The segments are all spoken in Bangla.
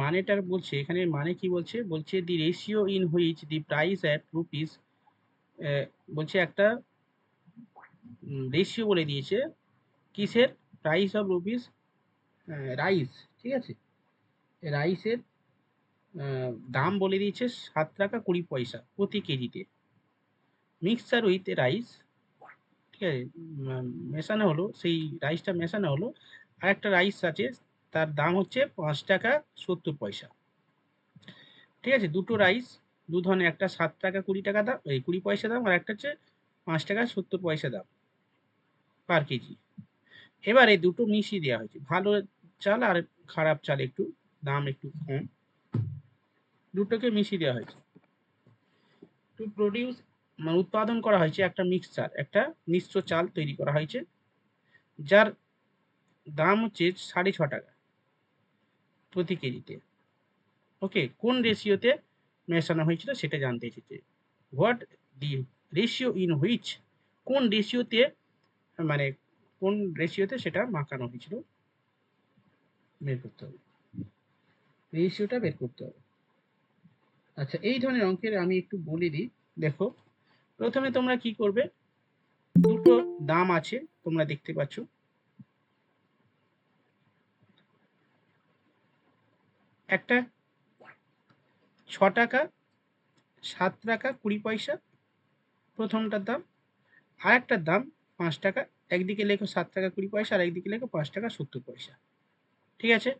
মানেটা বলছে এখানে, মানে কি বলছে, বলছে the ratio in which the price at rupees, বলছে একটা রেশিও বলে দিয়েছে কিসের, প্রাইস অফ রুপিস, রাইস, ঠিক আছে, রাইসের দাম বলে দিয়েছে 7 টাকা 20 পয়সা প্রতি কেজিতে, মিক্সচার উইথ রাইস, ঠিক আছে, মেশানো হলো, সেই রাইসটা মেশানো হলো, আর একটা রাইস আছে তার দাম হচ্ছে 5 টাকা 70 পয়সা, ঠিক আছে, দুটো রাইস দু ধরনের, একটা 7 টাকা 20 টাকা দাম, এই 20 পয়সা দাম, আর একটা হচ্ছে 5 টাকা 70 পয়সা দাম পার কেজি। এবার এই দুটো মিশিয়ে দেওয়া হয়েছে, ভালো চাল আর খারাপ চাল একটু দাম একটু কম, দুটোকে মিশিয়ে দেওয়া হয়েছে, টু প্রডিউস, মানে উৎপাদন করা হয়েছে একটা মিক্সচার, একটা মিশ্র চাল তৈরি করা হয়েছে, যার দাম হচ্ছে 6.5 টাকা প্রতি কেজিতে। ওকে, কোন রেশিওতে মেশানো হয়েছিল সেটা জানতে এসেছে, what the ratio in which, কোন রেশিওতে, মানে কোন রেশিওতে সেটা মাখানো হয়েছিল বের করতে হবে, রেশিওটা বের করতে হবে। আচ্ছা, এই ধরনের অঙ্কের আমি একটু বলে দিই, দেখো প্রথমে তোমরা কি করবে, দুটো দাম আছে তোমরা দেখতে পাচ্ছ, একটা 6 টাকা 7 টাকা 20 পয়সা প্রথমটার দাম, আর একটার দাম 5 টাকা, একদিকে লেখো 7 টাকা 20 পয়সা আর একদিকে লেখো 5 টাকা 70 পয়সা, ঠিক আছে।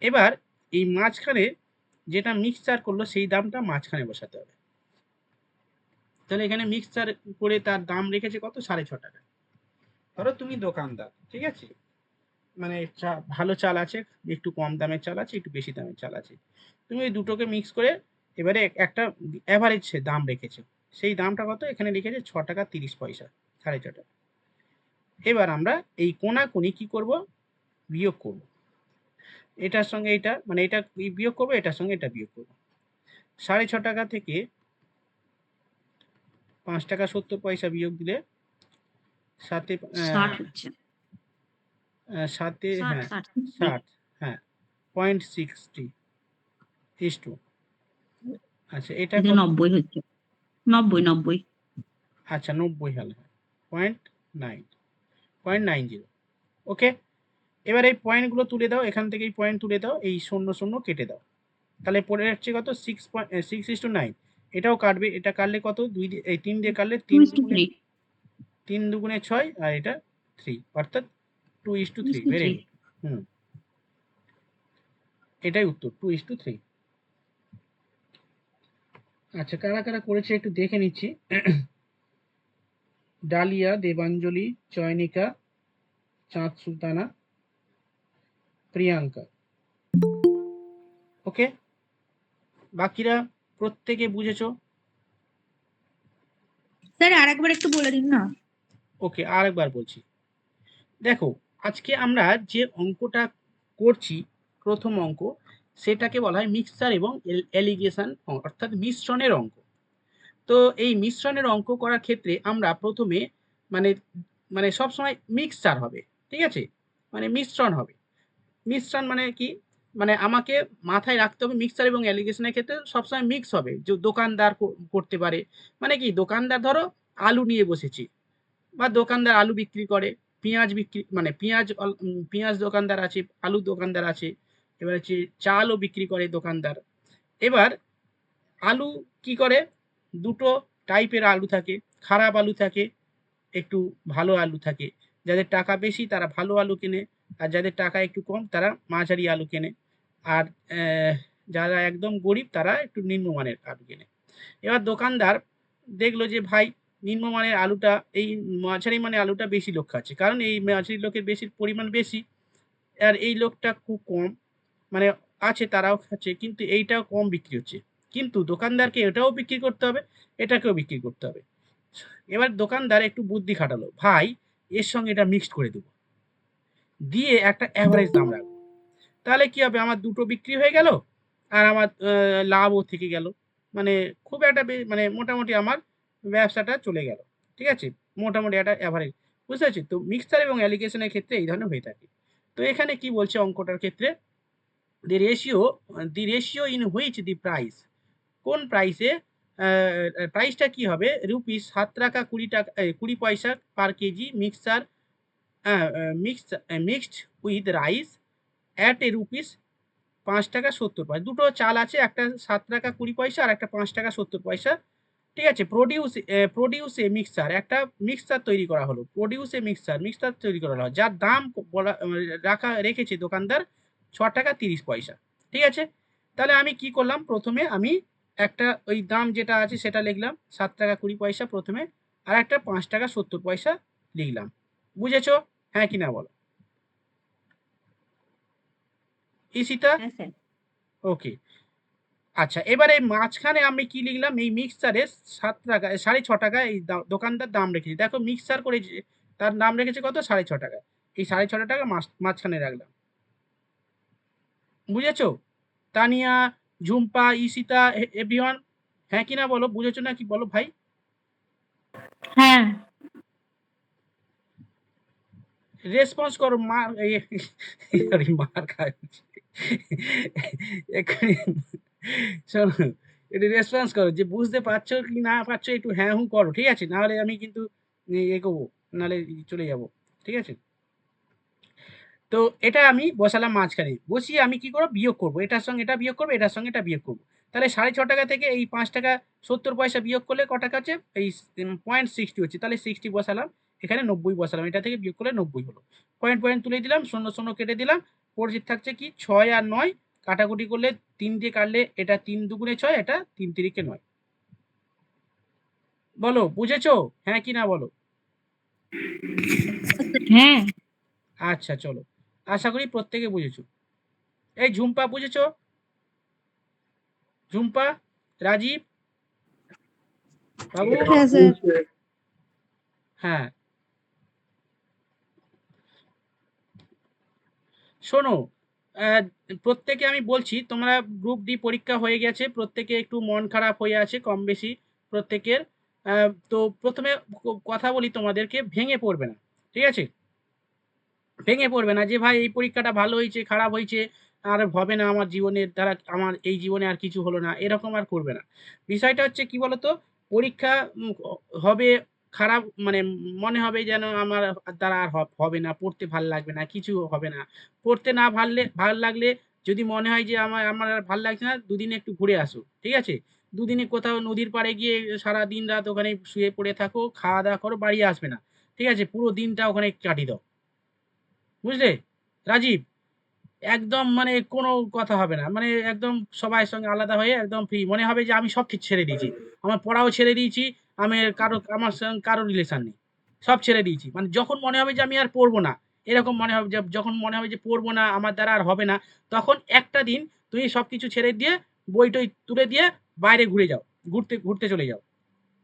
এবার এই মাঝখানে যেটা মিক্সচার করলো সেই দামটা মাঝখানে বসাতে হবে, তাহলে এখানে মিক্সচার করে তার দাম রেখেছে কত, 6.5 টাকা। ধরো তুমি দোকানদার, ঠিক আছে, মানে ভালো চাল আছে, একটু কম দামের চাল আছে, একটু বেশি দামের চাল আছে, তুমি ওই দুটোকে মিক্স করে এবারে একটা অ্যাভারেজ দাম রেখেছো, সেই দামটা কত এখানে লিখেছে 6 টাকা 30 পয়সা, 6.5 টাকা। এবার আমরা এই কোনাকুনি কি করব, বিয়োগ করব, এটার সঙ্গে এটা, মানে এটা বিয়োগ করবো, এটার সঙ্গে এটা বিয়োগ করবো, 6.5 টাকা থেকে 5 টাকা 70 পয়সা বিয়োগ দিলে সাথে ষাট হচ্ছে, সাথে, ষাট হ্যাঁ ষাট 60, হ্যাঁ 0.60 ইস টু, আচ্ছা এটা এটা কত, 90 হচ্ছে, 90 আচ্ছা 90 হল, 0.90, ওকে। এবার এই পয়েন্টগুলো তুলে দাও, এখান থেকে এই পয়েন্ট তুলে দাও, এই 0 0 কেটে দাও, তাহলে পড়ে যাচ্ছে কত, 6:6:9, এটাও কাটবে, এটা কাটলে কত, এই 3 দিয়ে কাটলে 3 দুগুণে 2:3 3 দুগুণে 6, আর এটা 3, অর্থাৎ 2:3, ভেরি 2:3 গুড। হুম, এটাই উত্তর, 2:3। আচ্ছা, কারা কারা করেছে একটু দেখে নিচ্ছি, ডালিয়া, দেবাঞ্জলি, চয়নিকা, চাঁদ সুলতানা, প্রিয়াঙ্কা, ওকে, বাকিরা প্রত্যেকে বুঝেছো? স্যার আরেকবার একটু বলে দিন না। ওকে, আরেকবার বলছি, দেখো আজকে আমরা যে অঙ্কটা করছি, প্রথম অঙ্ক, সেটাকে বলা হয় মিক্সচার এবং এলিগেশন, অর্থাৎ মিশ্রণের অঙ্ক। তো এই মিশ্রণের অঙ্ক করার ক্ষেত্রে আমরা প্রথমে, মানে মানে সবসময় মিক্সচার হবে, ঠিক আছে, মানে মিশ্রণ হবে, মিশ্রণ মানে কি, মানে আমাকে মাথায় রাখতে হবে মিক্সচার এবং অ্যালিগেশনের ক্ষেত্রে সবসময় মিক্স হবে, যে দোকানদার করতে পারে, মানে কি দোকানদার ধরো আলু নিয়ে বসেছি, বা দোকানদার আলু বিক্রি করে, পেঁয়াজ বিক্রি, মানে পেঁয়াজ দোকানদার আছে, আলু দোকানদার আছে, এবার হচ্ছে চালও বিক্রি করে দোকানদার। এবার আলু কি করে, দুটো টাইপের আলু থাকে, খারাপ আলু থাকে, একটু ভালো আলু থাকে, যাদের টাকা বেশি তারা ভালো আলু কেনে, আর যাদের টাকা একটু কম তারা মাঝারি আলু কেনে, আর যারা একদম গরিব তারা একটু নিম্নমানের আলু কেনে। এবার দোকানদার দেখলো যে ভাই নিম্নমানের আলুটা, এই মাঝারি মানের আলুটা বেশি লোক খাচ্ছে, কারণ এই মাঝারি লোকের বেশি পরিমাণ বেশি, আর এই লোকটা খুব কম, মানে আছে তারাও খাচ্ছে, কিন্তু এইটাও কম বিক্রি হচ্ছে, কিন্তু দোকানদারকে এটাও বিক্রি করতে হবে, এটাকেও বিক্রি করতে হবে। এবার দোকানদার একটু বুদ্ধি খাটালো, ভাই এর সঙ্গে এটা মিক্সড করে দেবো, দিয়ে একটা অ্যাভারেজ দাম রাখবো, তাহলে কি হবে, আমার দুটো বিক্রি হয়ে গেল, আর আমার লাভও থেকে গেল, মানে খুব একটা মানে মোটামুটি আমার ব্যবসাটা চলে গেল, ঠিক আছে, মোটামুটি একটা অ্যাভারেজ, বুঝতে পারছি তো, মিক্সচার এবং অ্যালিগেশনের ক্ষেত্রে এই ধরনের হয়ে থাকে। তো এখানে কি বলছে অঙ্কটার ক্ষেত্রে, the ratio in which the price, কোন প্রাইসে প্রাইসটা কি হবে, রুপিস 7 টাকা 20 টাকা 20 পয়সা per kg mixture mixed with rice at a rupees 5 টাকা 70 পয়সা। দুটো চাল আছে, একটা 7 টাকা 20 পয়সা আর একটা 5 টাকা 70 পয়সা। ঠিক আছে, প্রডিউস এ মিক্সচার, একটা মিক্সচার তৈরি করা হলো, প্রডিউস এ মিক্সচার তৈরি করা হলো, যার দাম রেখেছে দোকানদার 6 টাকা 30 পয়সা। ঠিক আছে, তাহলে আমি কি করলাম, প্রথমে আমি একটা ওই দাম যেটা আছে সেটা লিখলাম 7 টাকা 20 পয়সা প্রথমে, আর একটা 5 টাকা 70 পয়সা লিখলাম। বুঝেছো? হ্যাঁ কি না বলো ঈশিতা? হ্যাঁ স্যার। ওকে। আচ্ছা, এবারে মাঝখানে আমি কি লিখলাম, এই মিক্সচারে 7 টাকা 6.5 টাকা এই দোকানদার দাম রেখেছে। দেখো মিক্সচার করে তার দাম রেখেছে কত, 6.5 টাকা। এই 6.5 টাকা মাঝখানে রাখলাম। বুঝেছো? তানিয়া, ঝুম্পা, ঈশিতা, এভরিওয়ান, হ্যাঁ কি না বলো, বুঝেছো না কি বলো ভাই? হ্যাঁ রেসপন্স করো, মার মার খায় এক্ষুনি। শোনো, একটু রেসপন্স করো, যে বুঝতে পারছো কি না পারছো, একটু হ্যাঁ হুঁ করো, ঠিক আছে? নাহলে আমি কিন্তু এগোবো, নাহলে চলে যাব। ঠিক আছে, তো এটা আমি বসালাম মাঝখানে, বসিয়ে আমি কি করবো, বিয়োগ করবো, এটার সঙ্গে এটা বিয়োগ করবো, এটার সঙ্গে এটা বিয়োগ করবো। তাহলে 6.5 টাকা থেকে এই 5 টাকা 70 পয়সা বিয়োগ করলে ক টাকা হচ্ছে, এই 0.60 হচ্ছে, তাহলে 60 বসালাম, এখানে 90 বসালাম, এটা থেকে বিয়োগ করলে 90 হলো। পয়েন্ট পয়েন্ট তুলে দিলাম, 0 0 কেটে দিলাম, পড়ে থাকছে কি 6 আর 9, কাটাকুটি করলে 3 দিয়ে কাটলে এটা 3 দুগুণে 6, এটা 3 তিরিকে 9। বলো বুঝেছো? হ্যাঁ কি না বলো? হ্যাঁ আচ্ছা চলো, আশা করি প্রত্যেকে বুঝেছো। এই ঝুম্পা বুঝেছো? ঝুম্পা, রাজীব, বাবু? হ্যাঁ স্যার। হ্যাঁ, শোনো, আহ, প্রত্যেকে আমি বলছি, তোমরা গ্রুপ ডি পরীক্ষা হয়ে গেছে, প্রত্যেকে একটু মন খারাপ হয়ে আছে কম বেশি প্রত্যেকের। তো প্রথমে কথা বলি, তোমাদেরকে ভেঙে পড়বে না, ঠিক আছে? ভেঙে পড়বে না যে ভাই এই পরীক্ষাটা ভালো হয়েছে খারাপ হয়েছে, আর হবে না আমার জীবনের দ্বারা, আমার এই জীবনে আর কিছু হলো না, এরকম আর করবে না। বিষয়টা হচ্ছে কি বলতো, পরীক্ষা হবে খারাপ, মানে মনে হবে যেন আমার দ্বারা আর হবে না, পড়তে ভাল লাগবে না, কিছু হবে না। পড়তে না ভাল লাগলে, যদি মনে হয় যে আমার আমার আর ভাল লাগছে না, দুদিনে একটু ঘুরে আসো, ঠিক আছে? দুদিনে কোথাও নদীর পাড়ে গিয়ে সারা দিন রাত ওখানে শুয়ে পড়ে থাকো, খাওয়া দাওয়া করো, বাড়ি আসবে না, ঠিক আছে? পুরো দিনটা ওখানে কাটিয়ে দাও। বুঝলে রাজীব? একদম মানে কোনো কথা হবে না, মানে একদম সবাই সঙ্গে আলাদা হয়ে একদম ফ্রি, মনে হবে যে আমি সব কিছু ছেড়ে দিয়েছি, আমার পড়াও ছেড়ে দিয়েছি, আমি আমার সঙ্গে কারো রিলেশন নেই, সব ছেড়ে দিয়েছি। মানে যখন মনে হবে যে আমি আর পড়বো না, এরকম মনে হবে, যখন মনে হবে যে পড়বো না, আমার দ্বারা আর হবে না, তখন একটা দিন তুমি সবকিছু ছেড়ে দিয়ে বই টই তুলে দিয়ে বাইরে ঘুরে যাও, ঘুরতে ঘুরতে চলে যাও।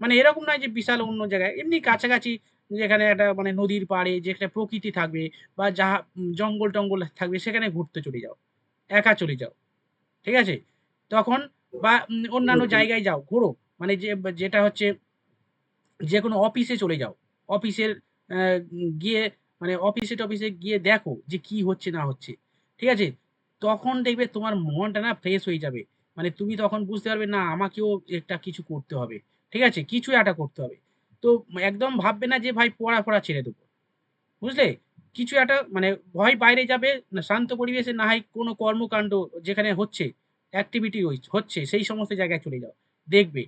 মানে এরকম নয় যে বিশাল অন্য জায়গায়, এমনি কাছাকাছি, যেখানে একটা মানে নদীর পাড়ে যেখানে প্রকৃতি থাকবে, বা যাহা জঙ্গল টঙ্গল থাকবে, সেখানে ঘুরতে চলে যাও, একা চলে যাও, ঠিক আছে? তখন বা অন্যান্য জায়গায় যাও, ঘোরো, মানে যেটা হচ্ছে যে কোনো অফিসে চলে যাও, অফিসের গিয়ে, মানে অফিসে টফিসে গিয়ে দেখো যে কি হচ্ছে না হচ্ছে, ঠিক আছে? তখন দেখবে তোমার মনটা না ফ্রেশ হয়ে যাবে, মানে তুমি তখন বুঝতে পারবে না আমাকেও একটা কিছু করতে হবে, ঠিক আছে? কিছু একটা করতে হবে। তো একদম ভাববে না যে ভাই পড়া ছেড়ে দেবো, বুঝলে? কিছু একটা মানে হয় বাইরে যাবে, না শান্ত পরিবেশে, না হয় কোনো কর্মকাণ্ড যেখানে হচ্ছে, অ্যাক্টিভিটি হচ্ছে, সেই সমস্ত জায়গায় চলে যাও, দেখবে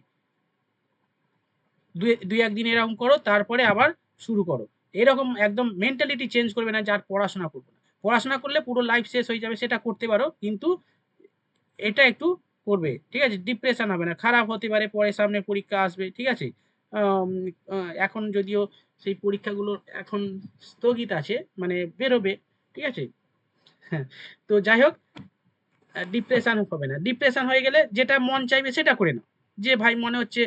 দুই একদিন এরকম করো, তারপরে আবার শুরু করো। এরকম একদম মেন্টালিটি চেঞ্জ করবে না যে আর পড়াশোনা করবো না, পড়াশোনা করলে পুরো লাইফ শেষ হয়ে যাবে, সেটা করতে পারো, কিন্তু এটা একটু করবে, ঠিক আছে? ডিপ্রেশন হবে না, খারাপ হতে পারে, পরে সামনে পরীক্ষা আসবে, ঠিক আছে? আম, এখন যদিও সেই পরীক্ষাগুলো এখন স্থগিত আছে, মানে বেরোবে, ঠিক আছে? হ্যাঁ, তো যাই হোক, ডিপ্রেশন হবে না, ডিপ্রেশন হয়ে গেলে যেটা মন চাইবে সেটা করে নাও, যে ভাই মনে হচ্ছে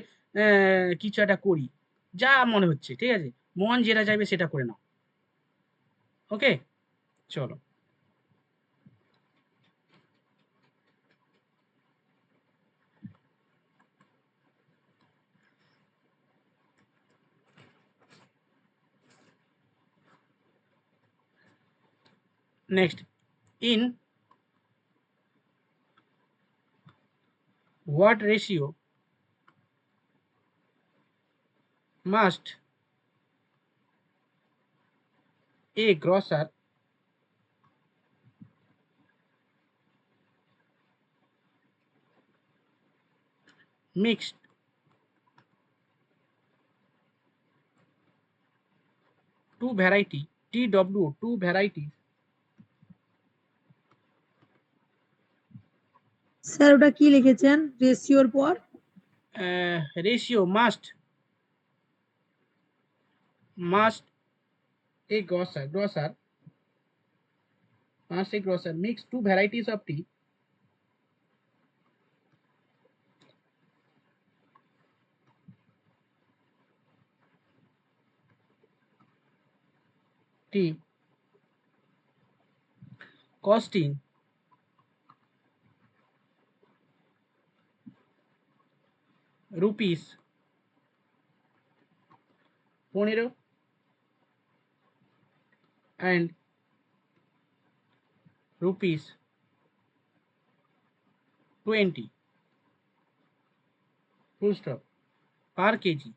কিছু একটা করি, যা মনে হচ্ছে, ঠিক আছে? মন যেটা চাইবে সেটা করে নাও। ওকে, চলো next. In what ratio must a grocer mixed two variety TW two varieties sir ওটা কি লিখেছেন রেশিওর পর? ratio must a grocer mix two varieties of tea costing rupees 15 and rupees 20 full stop per kg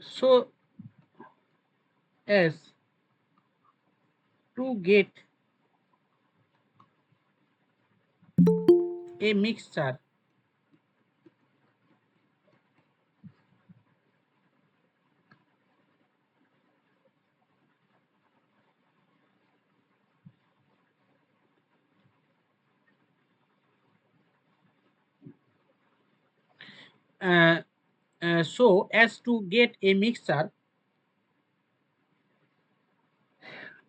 so as to get a mixture so as to get a mixture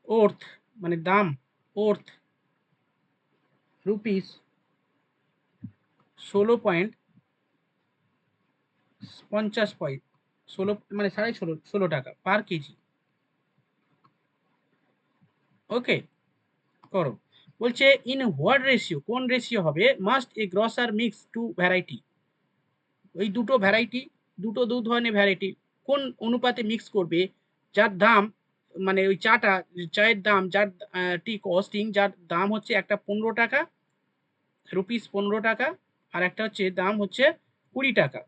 worth মানে দাম worth rupees 16.50 16 মানে 16.5 টাকা পার কেজি ওকে করো বলছে ইন হোয়াট রেশিও কোন রেশিও হবে must a grocer mix two variety ওই দুটো ভ্যারাইটি দুটো দু ধরনের ভ্যারাইটি কোন অনুপাতে মিক্স করবে যার দাম মানে ওই চায়ের দাম যার টি কস্টিং যার দাম হচ্ছে একটা 15 টাকা রুপিস 15 টাকা আর একটা হচ্ছে দাম হচ্ছে 20 টাকা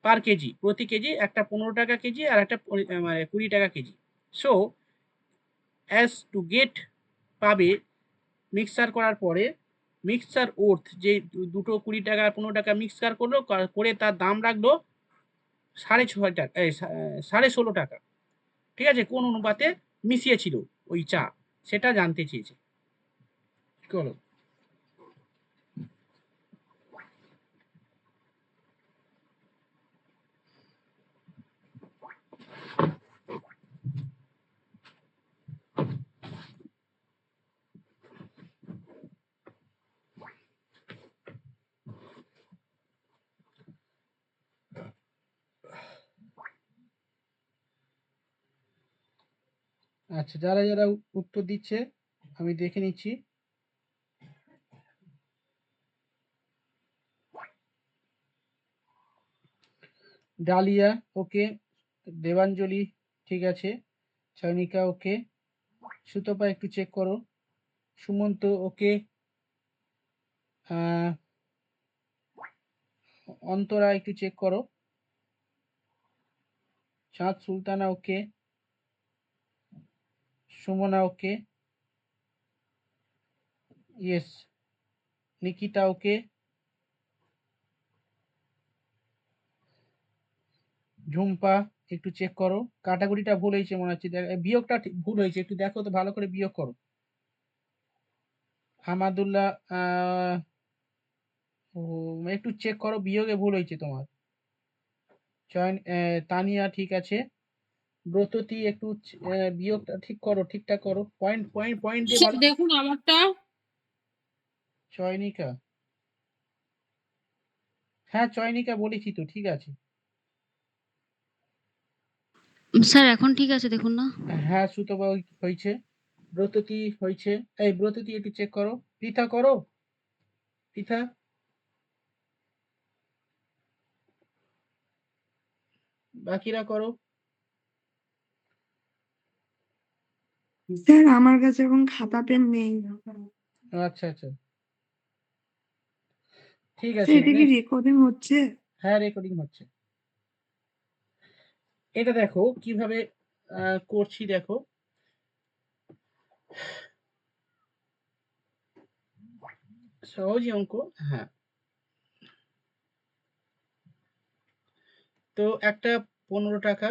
পার কেজি প্রতি কেজি একটা 15 টাকা কেজি আর একটা মানে 20 টাকা KG so as to get পাবে মিক্সার করার পরে মিক্সচার ওর্থ যে দুটো 20 টাকা 15 টাকা মিক্সচার করলো করে তার দাম রাখলো 6.5 টাকা 16.5 টাকা ঠিক আছে কোন অনুপাতে মিশিয়েছিল ওই চা সেটা জানতে চেয়েছে চলো আচ্ছা যারা যারা উত্তর দিচ্ছে আমি দেখে নিচ্ছি ডালিয়া ওকে দেবাঞ্জলি ঠিক আছে চয়নিকা ওকে সুতপা একটু চেক করো সুমন্ত ওকে অন্তরা একটু চেক করো চাঁদ সুলতানা ওকে সুমনা ওকে ইয়েস নিকিতা ওকে ঝুম্পা একটু চেক করো কাটাকুটিটা ভুল হয়েছে মনে হচ্ছে বিয়োগটা ভুল হয়েছে একটু দেখো তো ভালো করে বিয়োগ করো হামাদুল্লাহ একটু চেক করো বিয়োগে ভুল হয়েছে তোমার চয়ন তানিয়া ঠিক আছে ব্রততী একটু বিয়োগটা ঠিক করো ঠিকঠাক করো পয়েন্ট পয়েন্ট পয়েন্ট দিয়ে ভালো দেখুন আমারটা চয়নিকা হ্যাঁ চয়নিকা বলেছি তো ঠিক আছে স্যার এখন ঠিক আছে দেখুন না হ্যাঁ সুতবা হয়েছে ব্রততী হয়েছে এই ব্রততী একটু চেক করো পৃথা করো পৃথা বাকিরা করো স্যার আমার কাছে এখন খাতা পেন নেই। আচ্ছা আচ্ছা, ঠিক স্যার আছে। এটা কি নেক্সট। রেকর্ডিং হচ্ছে? হ্যাঁ, রেকর্ডিং হচ্ছে। এটা দেখো কিভাবে করছি, দেখো সহজই অঙ্ক। হ্যাঁ, তো একটা 15 টাকা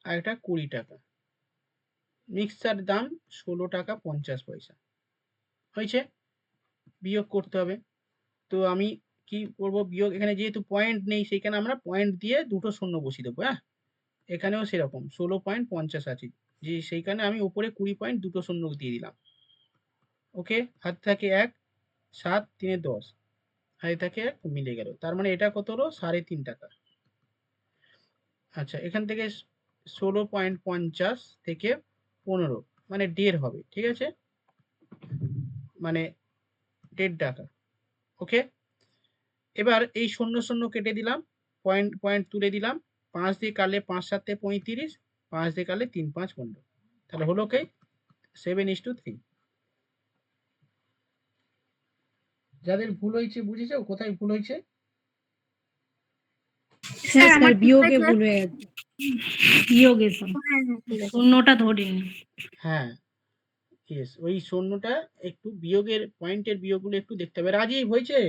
আর একটা 20 টাকা, মিক্সচার দাম 16 টাকা 50 পয়সা হয়েছে। বিয়োগ করতে হবে। তো আমি কি করব, বিয়োগ, এখানে যেহেতু পয়েন্ট নেই সেখানে আমরা পয়েন্ট দিয়ে দুটো শূন্য বসিয়ে দেবো। হ্যাঁ, এখানেও সেরকম 16.50 আছে, যে সেইখানে আমি উপরে 20 পয়েন্ট দুটো শূন্য দিয়ে দিলাম। ওকে, হাত থাকে 1, 7 3 10, হাতে থাকে 1, মিলে গেল। তার মানে এটা কত হলো, 3.5 টাকা। আচ্ছা, এখান থেকে 16.50 থেকে 15 মানে 1.5 হবে, ঠিক আছে, মানে 1.5 টাকা। ওকে, এবার এই শূন্য শূন্য কেটে দিলাম, পয়েন্ট পয়েন্ট তুলে দিলাম, 5 দিয়ে কাটলে 5 7 35, 5 দিয়ে কাটলে 3 5 15, তাহলে হলো কি 7:3। যাদের ভুল হয়েছে বুঝেছো কোথায় ভুল হয়েছে? স্যার আমার ঠিক বিয়োগে আছে। ভুল হয়ে গেছে। বিয়োগে স্যার, হ্যাঁ, হ্যাঁ, ঠিক আছে। শূন্যটা ধরিনি। হ্যাঁ, ইয়েস, ওই শূন্যটা একটু বিয়োগের পয়েন্টের বিয়োগগুলো একটু দেখতে হবে। রাজীব হয়েছে?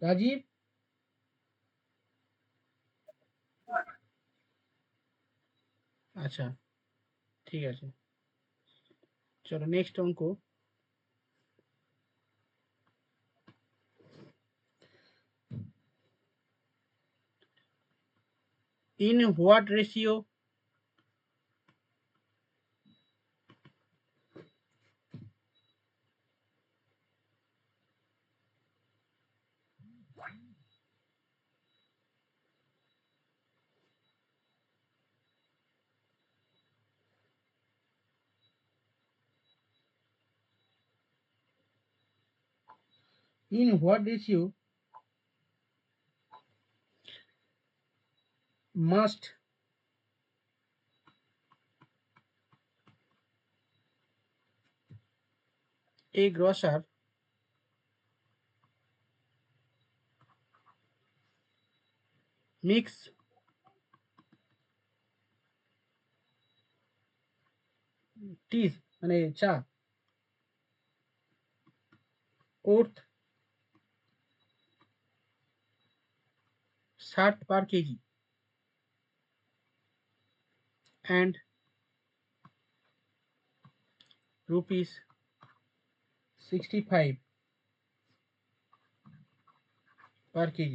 রাজীব, আচ্ছা, ঠিক আছে, চলো নেক্সট অঙ্ক। In what ratio must a grocer mix tea মানে চা worth 60 per kg and rupees 65 per kg,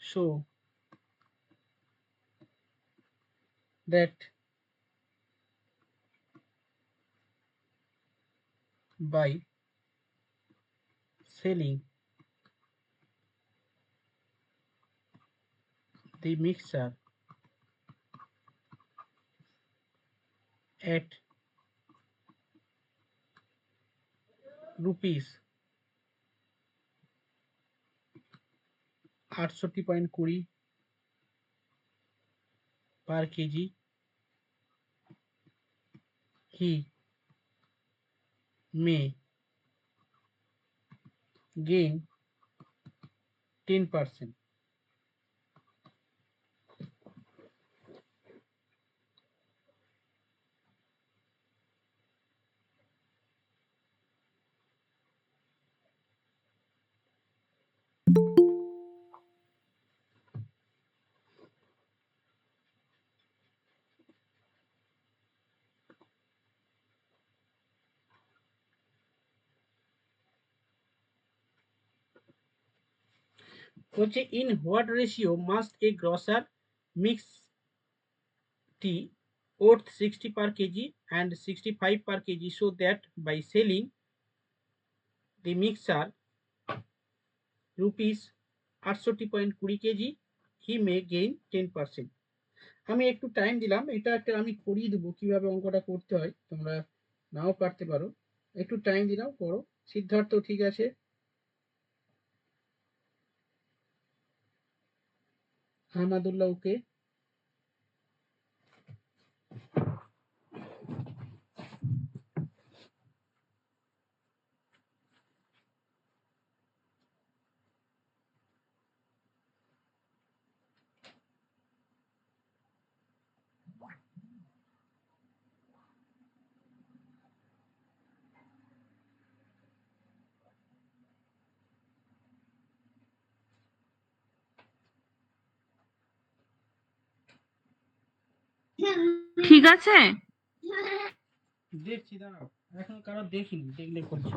so that by selling the mixture at rupees 68.20 per kg, he may gain 10%. হচ্ছে in what ratio must a grocer mix tea worth 60 per kg and 65 per kg so that by selling the mixture rupees 68.20 KG he may gain 10%। আমি একটু টাইম দিলাম, এটা একটা আমি করিয়ে দেবো কিভাবে অঙ্কটা করতে হয়, তোমরা নাও পারতে পারো, একটু টাইম দিলাম, করো। সিদ্ধার্থ ঠিক আছে, হামাদুল্লাহ ওকে, ঠিক আছে? দেখছি, দাঁড়াও, এখন কারো দেখিনি, দেখলে করছি।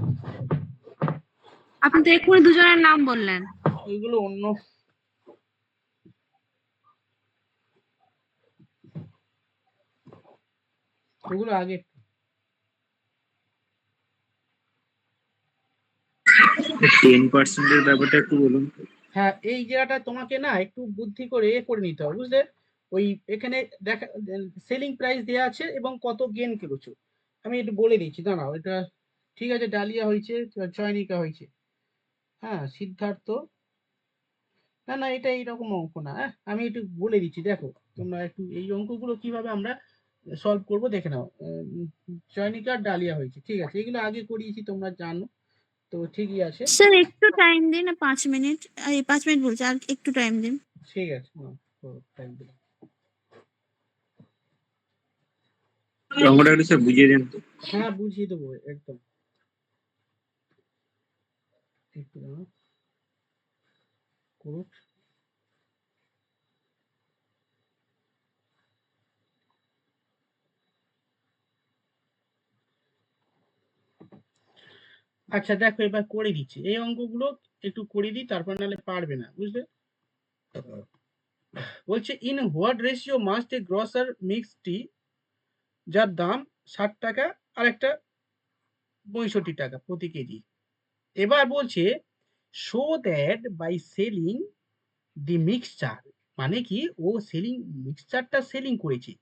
আপনি তো এক্ষুনি দুজনের নাম বললেন। ওইগুলো অন্য, ওগুলো আগে। 10% এর ব্যাপারটা একটু বলুন। হ্যাঁ, এই জায়গাটা তোমাকে না একটু বুদ্ধি করে করে নিতে হবে, বুঝলে? ওই এখানে দেখা সেলিং প্রাইস দেওয়া আছে এবং কত গেন করেছো। আমি একটু বলে দিচ্ছি, দাঁড়াও। এটা ঠিক আছে, ডালিয়া হয়েছে, চয়নিকা হয়েছে, হ্যাঁ, সিদ্ধার্থ। না না, এটা এইরকম অঙ্ক না। হ্যাঁ, আমি একটু বলে দিচ্ছি, দেখো তোমরা একটু এই অঙ্কগুলো কিভাবে আমরা সলভ করব দেখে নাও। চয়নিকা আর ডালিয়া হয়েছে, ঠিক আছে, এগুলো আগে করিয়েছি, তোমরা জানো, তো ঠিকই আছে। স্যার একটু টাইম দিন, 5 মিনিট। এই 5 মিনিট বলছি, আর একটু টাইম দিন। ঠিক আছে, নাও, টাইম দিলাম। অঙ্কটা একটু স্যার বুঝিয়ে দেন তো। হ্যাঁ, বুঝিয়ে দেবো একদম। একটু দাঁড়াও, করুক। আচ্ছা দেখো, এবার করে দিচ্ছি এই অঙ্কগুলো, একটু করে দিই, তারপর নাহলে পারবে না, বুঝলে? বলছে in what ratio must a grocer mix tea, যার দাম 60 টাকা আর একটা 65 টাকা প্রতি কেজি। এবার বলছে show that by selling the mixture, মানে কি ও সেলিং মিক্সচারটা সেলিং করেছে।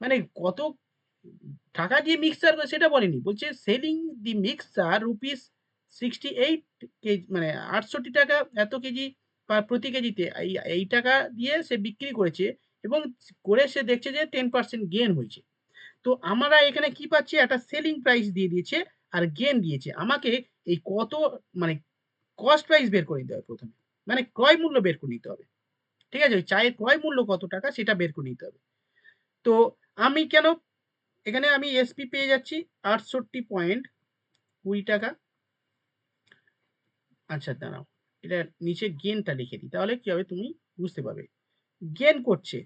মানে কত টাকা দিয়ে মিক্সচার সেটা বলেনি, বলছে selling the mixture rupees 68 KG, মানে 68 টাকা এত কেজি প্রতি কেজিতে, এই টাকা দিয়ে সে বিক্রি করেছে এবং করে সে দেখছে যে 10% গেন হয়েছে। তো আমরা এখানে কি পাচ্ছি, একটা সেলিং প্রাইস দিয়ে দিয়েছে আর গেন দিয়েছে আমাকে। এই কত, মানে কস্ট প্রাইস বের করে নিতে হবে প্রথমে, মানে ক্রয় মূল্য বের করে নিতে হবে, ঠিক আছে? ওই চায়ের ক্রয় মূল্য কত টাকা সেটা বের করে নিতে হবে। তো আমি কেন এখানে আমি এসপি পেয়ে যাচ্ছি 68.20 টাকা। আচ্ছা দাঁড়াও, এটা নিচে গেনটা লিখে দিই, তাহলে কি হবে তুমি বুঝতে পারবে। গেন করছে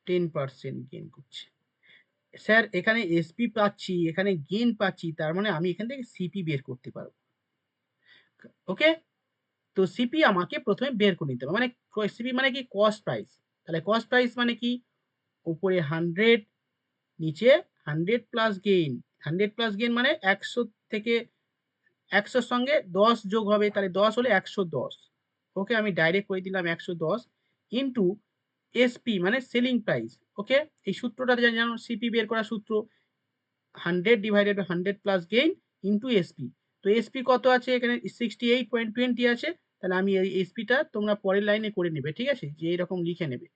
10% গেন করছে। স্যার এখানে এসপি পাচ্ছি, এখানে গেন পাচ্ছি, তার মানে আমি এখান থেকে সিপি বের করতে পারবো। ওকে, তো সিপি আমাকে প্রথমে বের করে নিতে হবে, মানে সিপি মানে কি কস্ট প্রাইস। তাহলে কস্ট প্রাইস মানে কি, উপরে 100, নিচে 100 প্লাস গেইন। 100 প্লাস গেইন মানে 100 থেকে 100 সঙ্গে 10 যোগ হবে, তাহলে 10 হলে 110। ওকে, আমি ডাইরেক্ট করে দিলাম 110 ইন্টু এসপি মানে সেলিং প্রাইস। ওকে, এই সূত্রটা জানো, সিপি বের করার সূত্র 100 divided by 100 plus gain into SP. তো এসপি কত আছে এখানে, 68.20 আছে। তাহলে আমি এই এসপিটা তোমরা পরের লাইনে করে নেবে, ঠিক আছে, যে এরকম লিখে নেবে,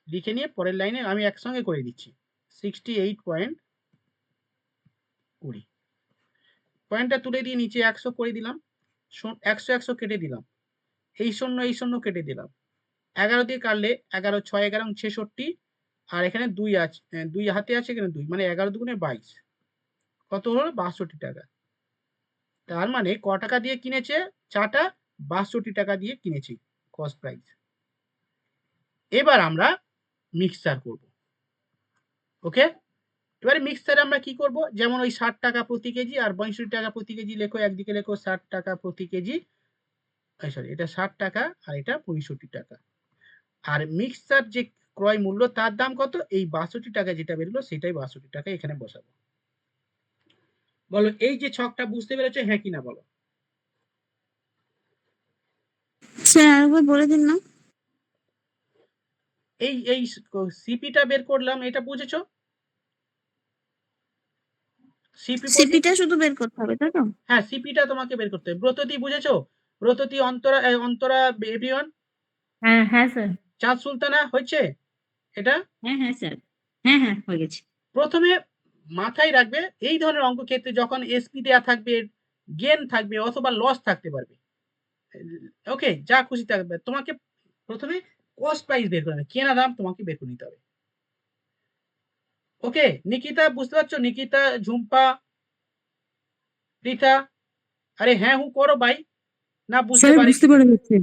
লিখে নিয়ে পরের লাইনে আমি একসঙ্গে করে দিচ্ছি 68.20। পয়েন্টটা তুলে দিয়ে নিচে 100 করে দিলাম, 100 100 কেটে দিলাম, এই শূন্য কেটে দিলাম, 11 দিয়ে কাটলে 11 6 11 66, আর এখানে 2 আছে, 2 হাতে আছে, এখানে 2, মানে 11 দুগুণে 22, কত হলো 62 টাকা। তার মানে ক টাকা দিয়ে কিনেছে, চাটা 62 টাকা দিয়ে কিনেছি, কস্ট প্রাইস। এবার আমরা মিক্সচার করব। ওকে, এবারে মিক্সচারে আমরা কি করব, যেমন ওই 60 টাকা প্রতি কেজি আর 62 টাকা প্রতি কেজি লেখো, একদিকে লেখো 60 টাকা প্রতি কেজি, সরি এটা 60 টাকা আর এটা 65 টাকা। আর মিক্সচার যে ক্রয় মূল্য তার দাম কত, এই 62 টাকা যেটা বেরোলো সেটাই 62 টাকা এখানে বসাবো। বলো এই যে ছকটা বুঝতে পেরেছো, হ্যাঁ কিনা বলো। স্যার আরেকবার বলে দিন না। এই এই সিপিটা বের করলাম, এটা বুঝেছো? সিপিটা শুধু বের করতে হবে, তাই তো? হ্যাঁ, সিপিটা তোমাকে বের করতে হবে। ব্রততী বুঝেছো? ব্রততী, অন্তরা, অন্তরা, এভরিওয়ান, হ্যাঁ হ্যাঁ স্যার। চাঁদ সুলতানা হচ্ছে এটা। হ্যাঁ হ্যাঁ স্যার। হ্যাঁ হ্যাঁ হয়ে গেছে। প্রথমে মাথায় রাখবে এই ধরনের অঙ্ক ক্ষেত্রে যখন এসপি দেয়া থাকবে, গেন থাকবে অথবা লস থাকতে পারবে, ওকে, যা খুশি থাকবে, তোমাকে প্রথমে কস্ট প্রাইস বের করে নেবে, কেনা দাম তোমাকে বের করে নিতে হবে। ওকে, নিকিতা বুঝতে পারছো? নিকিতা, ঝুম্পা, রীতা, আরে হ্যাঁ হু করো ভাই, না বুঝতে স্যার পারি। বুঝতে পারা যাচ্ছে।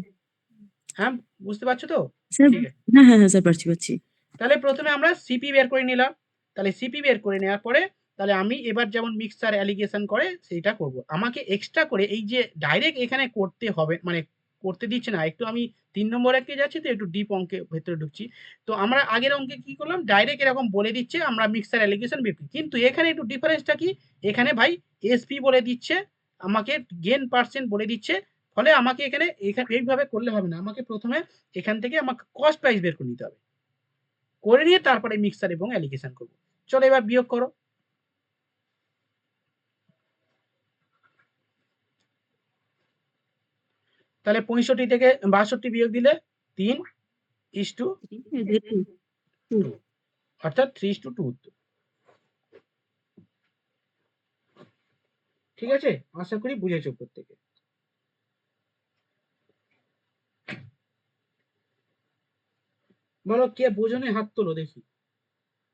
হ্যাঁ বুঝতে পারছো তো? স্যার ঠিক আছে, হ্যাঁ হ্যাঁ হ্যাঁ স্যার, পারছি। তাহলে প্রথমে আমরা সিপি বের করে নিলাম। তাহলে সিপি বের করে নেওয়ার পরে তাহলে আমি এবার যেমন মিক্সচার অ্যালিগেশন করে সেইটা করব। আমাকে এক্সট্রা করে এই যে ডাইরেক্ট এখানে করতে হবে, মানে করতে দিচ্ছে না, একটু আমি 3 নম্বর অঙ্কে যাচ্ছি তো একটু ডিপ অঙ্কে ভেতরে ঢুকছি। তো আমরা আগের অঙ্কে কি করলাম, ডাইরেক্ট এরকম বলে দিচ্ছে আমরা মিক্সচার অ্যালিগেশন বের করি, কিন্তু এখানে একটু ডিফারেন্সটা কি, এখানে ভাই এসপি বলে দিচ্ছে, আমাকে গেন পার্সেন্ট বলে দিচ্ছে। ফলে আমাকে এখানে এইভাবে করলে হবে না, আমাকে প্রথমে এখান থেকে আমাকে কস্ট প্রাইস বের করে নিতে হবে, করে নিয়ে তারপরে মিক্সচার এবং অ্যালিগেশন করব। চলো এবার বিয়োগ করো। তাহলে 65 থেকে 62 বিয়োগ দিলে 3:2, অর্থাৎ 3:2 উত্তর। ঠিক আছে, আশা করি বুঝেছো প্রত্যেকে। বলো কে বোঝনে হাত তোলো দেখি,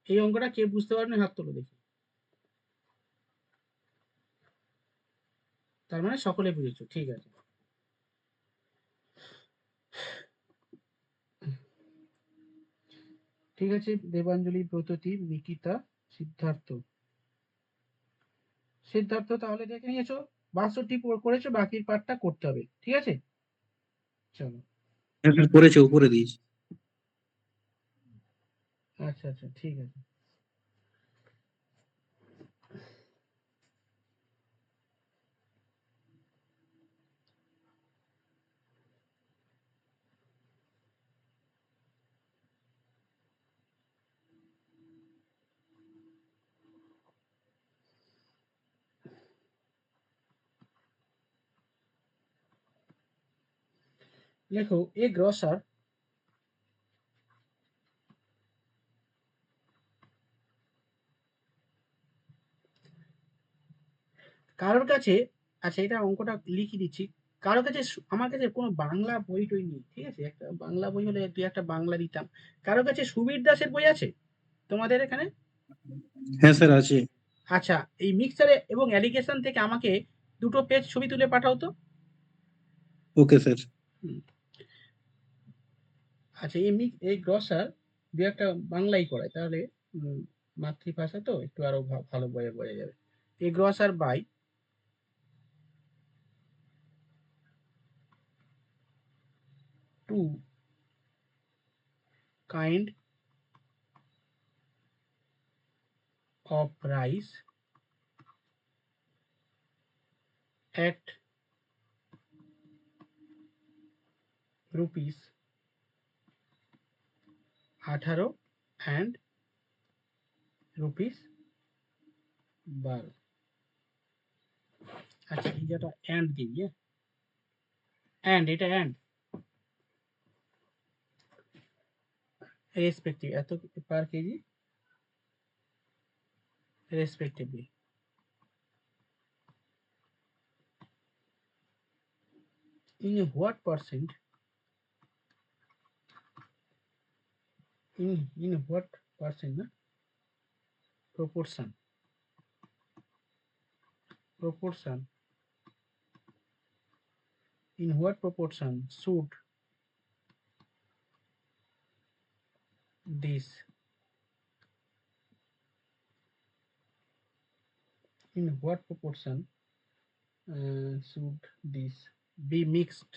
এই অঙ্কটা কে বুঝতে পারবে হাত তোলো দেখি। তার মানে সকলে বুঝেছো, ঠিক আছে। ঠিক আছে, দেবাঞ্জলি, ব্রততী, নিকিতা, সিদ্ধার্থ। সিদ্ধার্থ তাহলে দেখে নিয়েছো, 62 করেছো, বাকি পার্টটা করতে হবে, ঠিক আছে। চলো, করেছে উপরে দিয়েছি। আচ্ছা আচ্ছা, ঠিক আছে। লেখো এ গ্রসার কারোর কাছে, আচ্ছা এটা অঙ্কটা লিখে দিচ্ছি, কারোর কাছে আমার কাছে কোনো বাংলা বই টই নেই, ঠিক আছে, একটা বাংলা বই হলে দুই একটা বাংলা দিতাম। কারোর কাছে সুবীর দাসের বই আছে তোমাদের এখানে? হ্যাঁ স্যার আছে। আচ্ছা, এই মিক্সারে এবং অ্যালিগেশন থেকে আমাকে 2টো পেজ ছবি তুলে পাঠাও তো। Okay sir. হুম, আচ্ছা এই গ্রসার দু একটা বাংলাই করায় তাহলে, মাতৃভাষা তো একটু আরো ভালো বয়ে বোঝা যাবে। এই grocer buy two kind of rice at rupees 18 and rupees 12। আচ্ছা এই যেটা and দিবি, and এটা and রেসপেক্টিভ এত পার KG respectively in what percent, in what percent না proportion in what proportion should this, in what proportion should this be mixed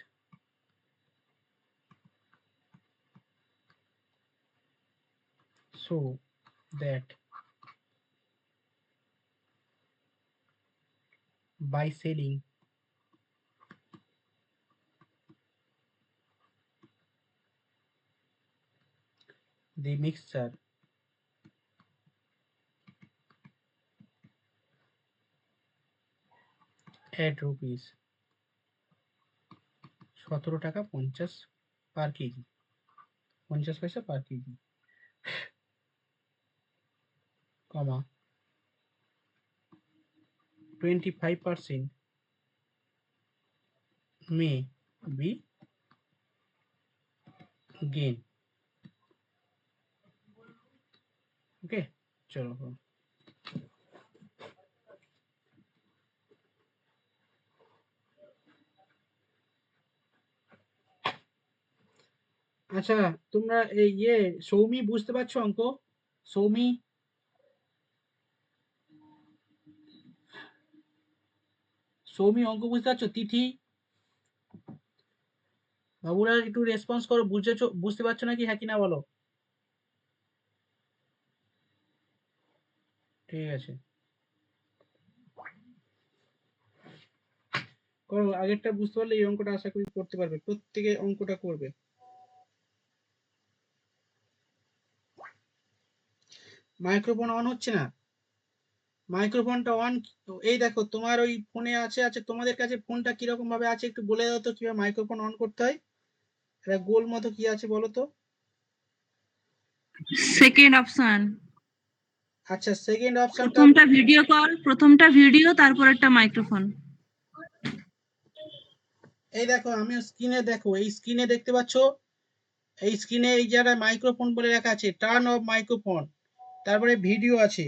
so that by selling the mixture at rupees 17 টাকা 50 পার কেজি, 50 পয়সা পার কেজি, কমা 25% may be gain। ওকে, চলো। আচ্ছা, তোমরা এই সৌমি বুঝতে পারছো অঙ্ক? সৌমি, সৌমি অঙ্ক বুঝতে পারছো? তিথি, বাবুরা একটু রেসপন্স করো, বুঝতে পারছো নাকি, হ্যাঁ কি না বলো। ঠিক আছে, করো। আগেরটা বুঝতে পারলে এই অঙ্কটা আশা করি করতে পারবে, প্রত্যেকে অঙ্কটা করবে। মাইক্রোফোন অন হচ্ছে না, মাইক্রোফোনটা অন। এই দেখো তোমার ওই ফোনে আছে তোমাদের কাছে ফোনটা কিরকম ভাবে আছে একটু বলে দাও তো, কিভাবে মাইক্রোফোন অন করতে হয়। এটা গোল মতো কি আছে বলো তো। সেকেন্ড অপশন, আচ্ছা, সেকেন্ড অপশনটা। প্রথমটা ভিডিও কল, প্রথমটা ভিডিও, তারপরেরটা মাইক্রোফোন। এই দেখো আমি স্ক্রিনে, দেখো এই স্ক্রিনে দেখতে পাচ্ছো, এই স্ক্রিনে এই জায়গায় মাইক্রোফোন বলে লেখা আছে, টার্ন অফ মাইক্রোফোন, তারপরে ভিডিও আছে,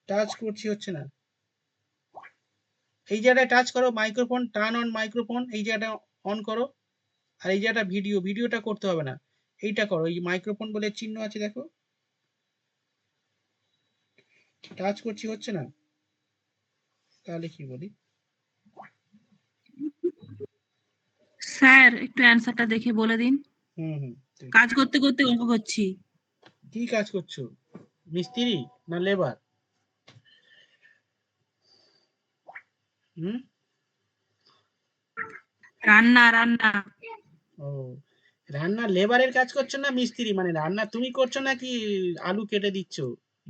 টাচ করছি হচ্ছে না। এই জায়গায় টাচ করো, মাইক্রোফোন, টার্ন অন মাইক্রোফোন, এই জায়গাটা অন করো। আর এই জায়গাটা ভিডিওটা করতে হবে না, এইটা করো। এই মাইক্রোফোন বলে চিহ্ন আছে দেখো, টাচ করছি হচ্ছে না, তাহলে কি বলি। স্যার একটু অ্যান্সারটা দেখে বলে দিন, হুম, কাজ করতে করতে অঙ্ক করছি। কি কাজ করছো, মিস্ত্রি না লেবার? হুম, রান্না রান্না। ও, রান্না লেবারের কাজ করছো না মিস্ত্রি, মানে রান্না তুমি করছো নাকি আলু কেটে দিচ্ছ,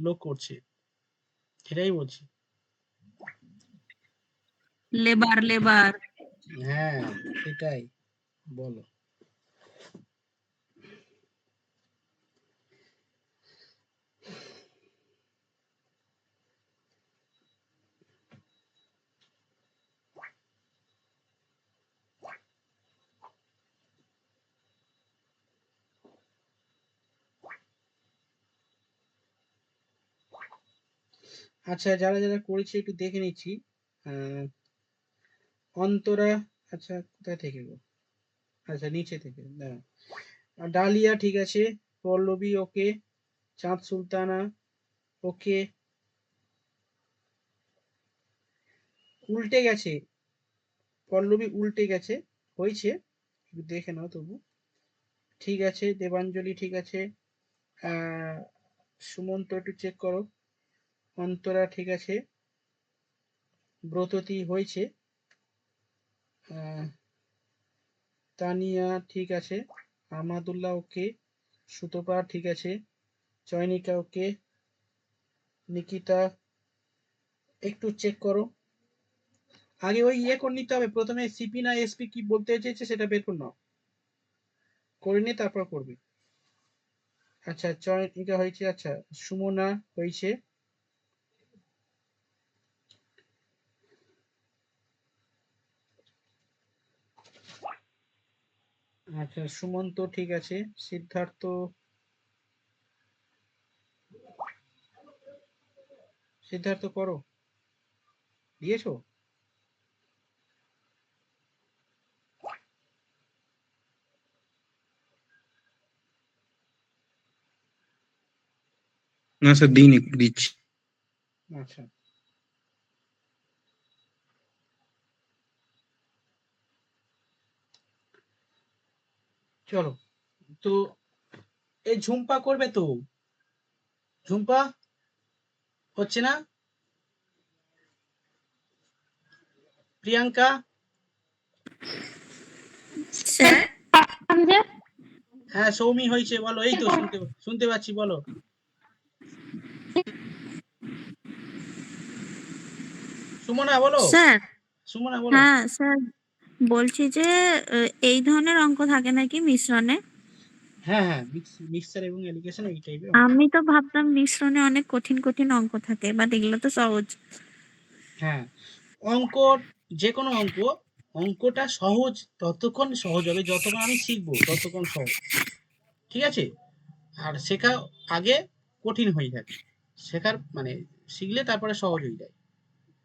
লোক করছে, সেটাই বলছি। Labour labour. হ্যাঁ, সেটাই বলো। আচ্ছা, যারা যারা করেছে একটু দেখে নিচ্ছি। অন্তরা, আচ্ছা কোথায় থেকে গো, আচ্ছা নিচে থেকে দাঁড়াও। ডালিয়া ঠিক আছে, পল্লবী ওকে, চাঁদ সুলতানা ওকে, উল্টে গেছে, পল্লবী উল্টে গেছে, হয়েছে, একটু দেখে নাও তবু। ঠিক আছে, দেবাঞ্জলি ঠিক আছে, সুমন্ত একটু চেক করো, অন্তরা ঠিক আছে, ব্রততী হয়েছে, তানিয়া ঠিক আছে, আহমাদুল্লাহ ওকে, সুতপা ঠিক আছে, চয়নিকা ওকে, নিকিতা একটু চেক করো। আগে ওই করে নিতে হবে, প্রথমে সিপি না এসপি কি বলতে চেয়েছে সেটা বের করে নাও, করে নিয়ে তারপর করবে। আচ্ছা, চয়নিকা হয়েছে, আচ্ছা সুমনা হয়েছে, আচ্ছা সুমন্ত ঠিক আছে, সিদ্ধার্থ, সিদ্ধার্থ করো, দিয়েছো? না স্যার দিইনি, দিচ্ছি। আচ্ছা, চলো। তো এই ঝুম্পা করবে তো, ঝুম্পা হচ্ছে না, প্রিয়াঙ্কা, স্যার হ্যাঁ সৌমি হয়েছে, বলো। এই তো শুনতে শুনতে পাচ্ছি, বলো সুমনা, বলো স্যার সুমনা, বলো। হ্যাঁ স্যার, বলছি যে এই ধরনের অঙ্ক থাকে নাকি মিশ্রণে? হ্যাঁ হ্যাঁ, মিক্সচার এবং এলিগেশন এই টাইপের। আমি তো ভাবতাম মিশ্রণে অনেক কঠিন কঠিন অঙ্ক থাকে, বাট এগুলো তো সহজ। হ্যাঁ, অঙ্ক, যে কোনো অঙ্ক, অঙ্কটা সহজ ততক্ষণ সহজ হবে যতক্ষণ আমি শিখবো ততক্ষণ সহজ, ঠিক আছে। আর শেখা আগে কঠিন হয়ে থাকে, শেখার মানে শিখলে তারপরে সহজ হয়ে যায়।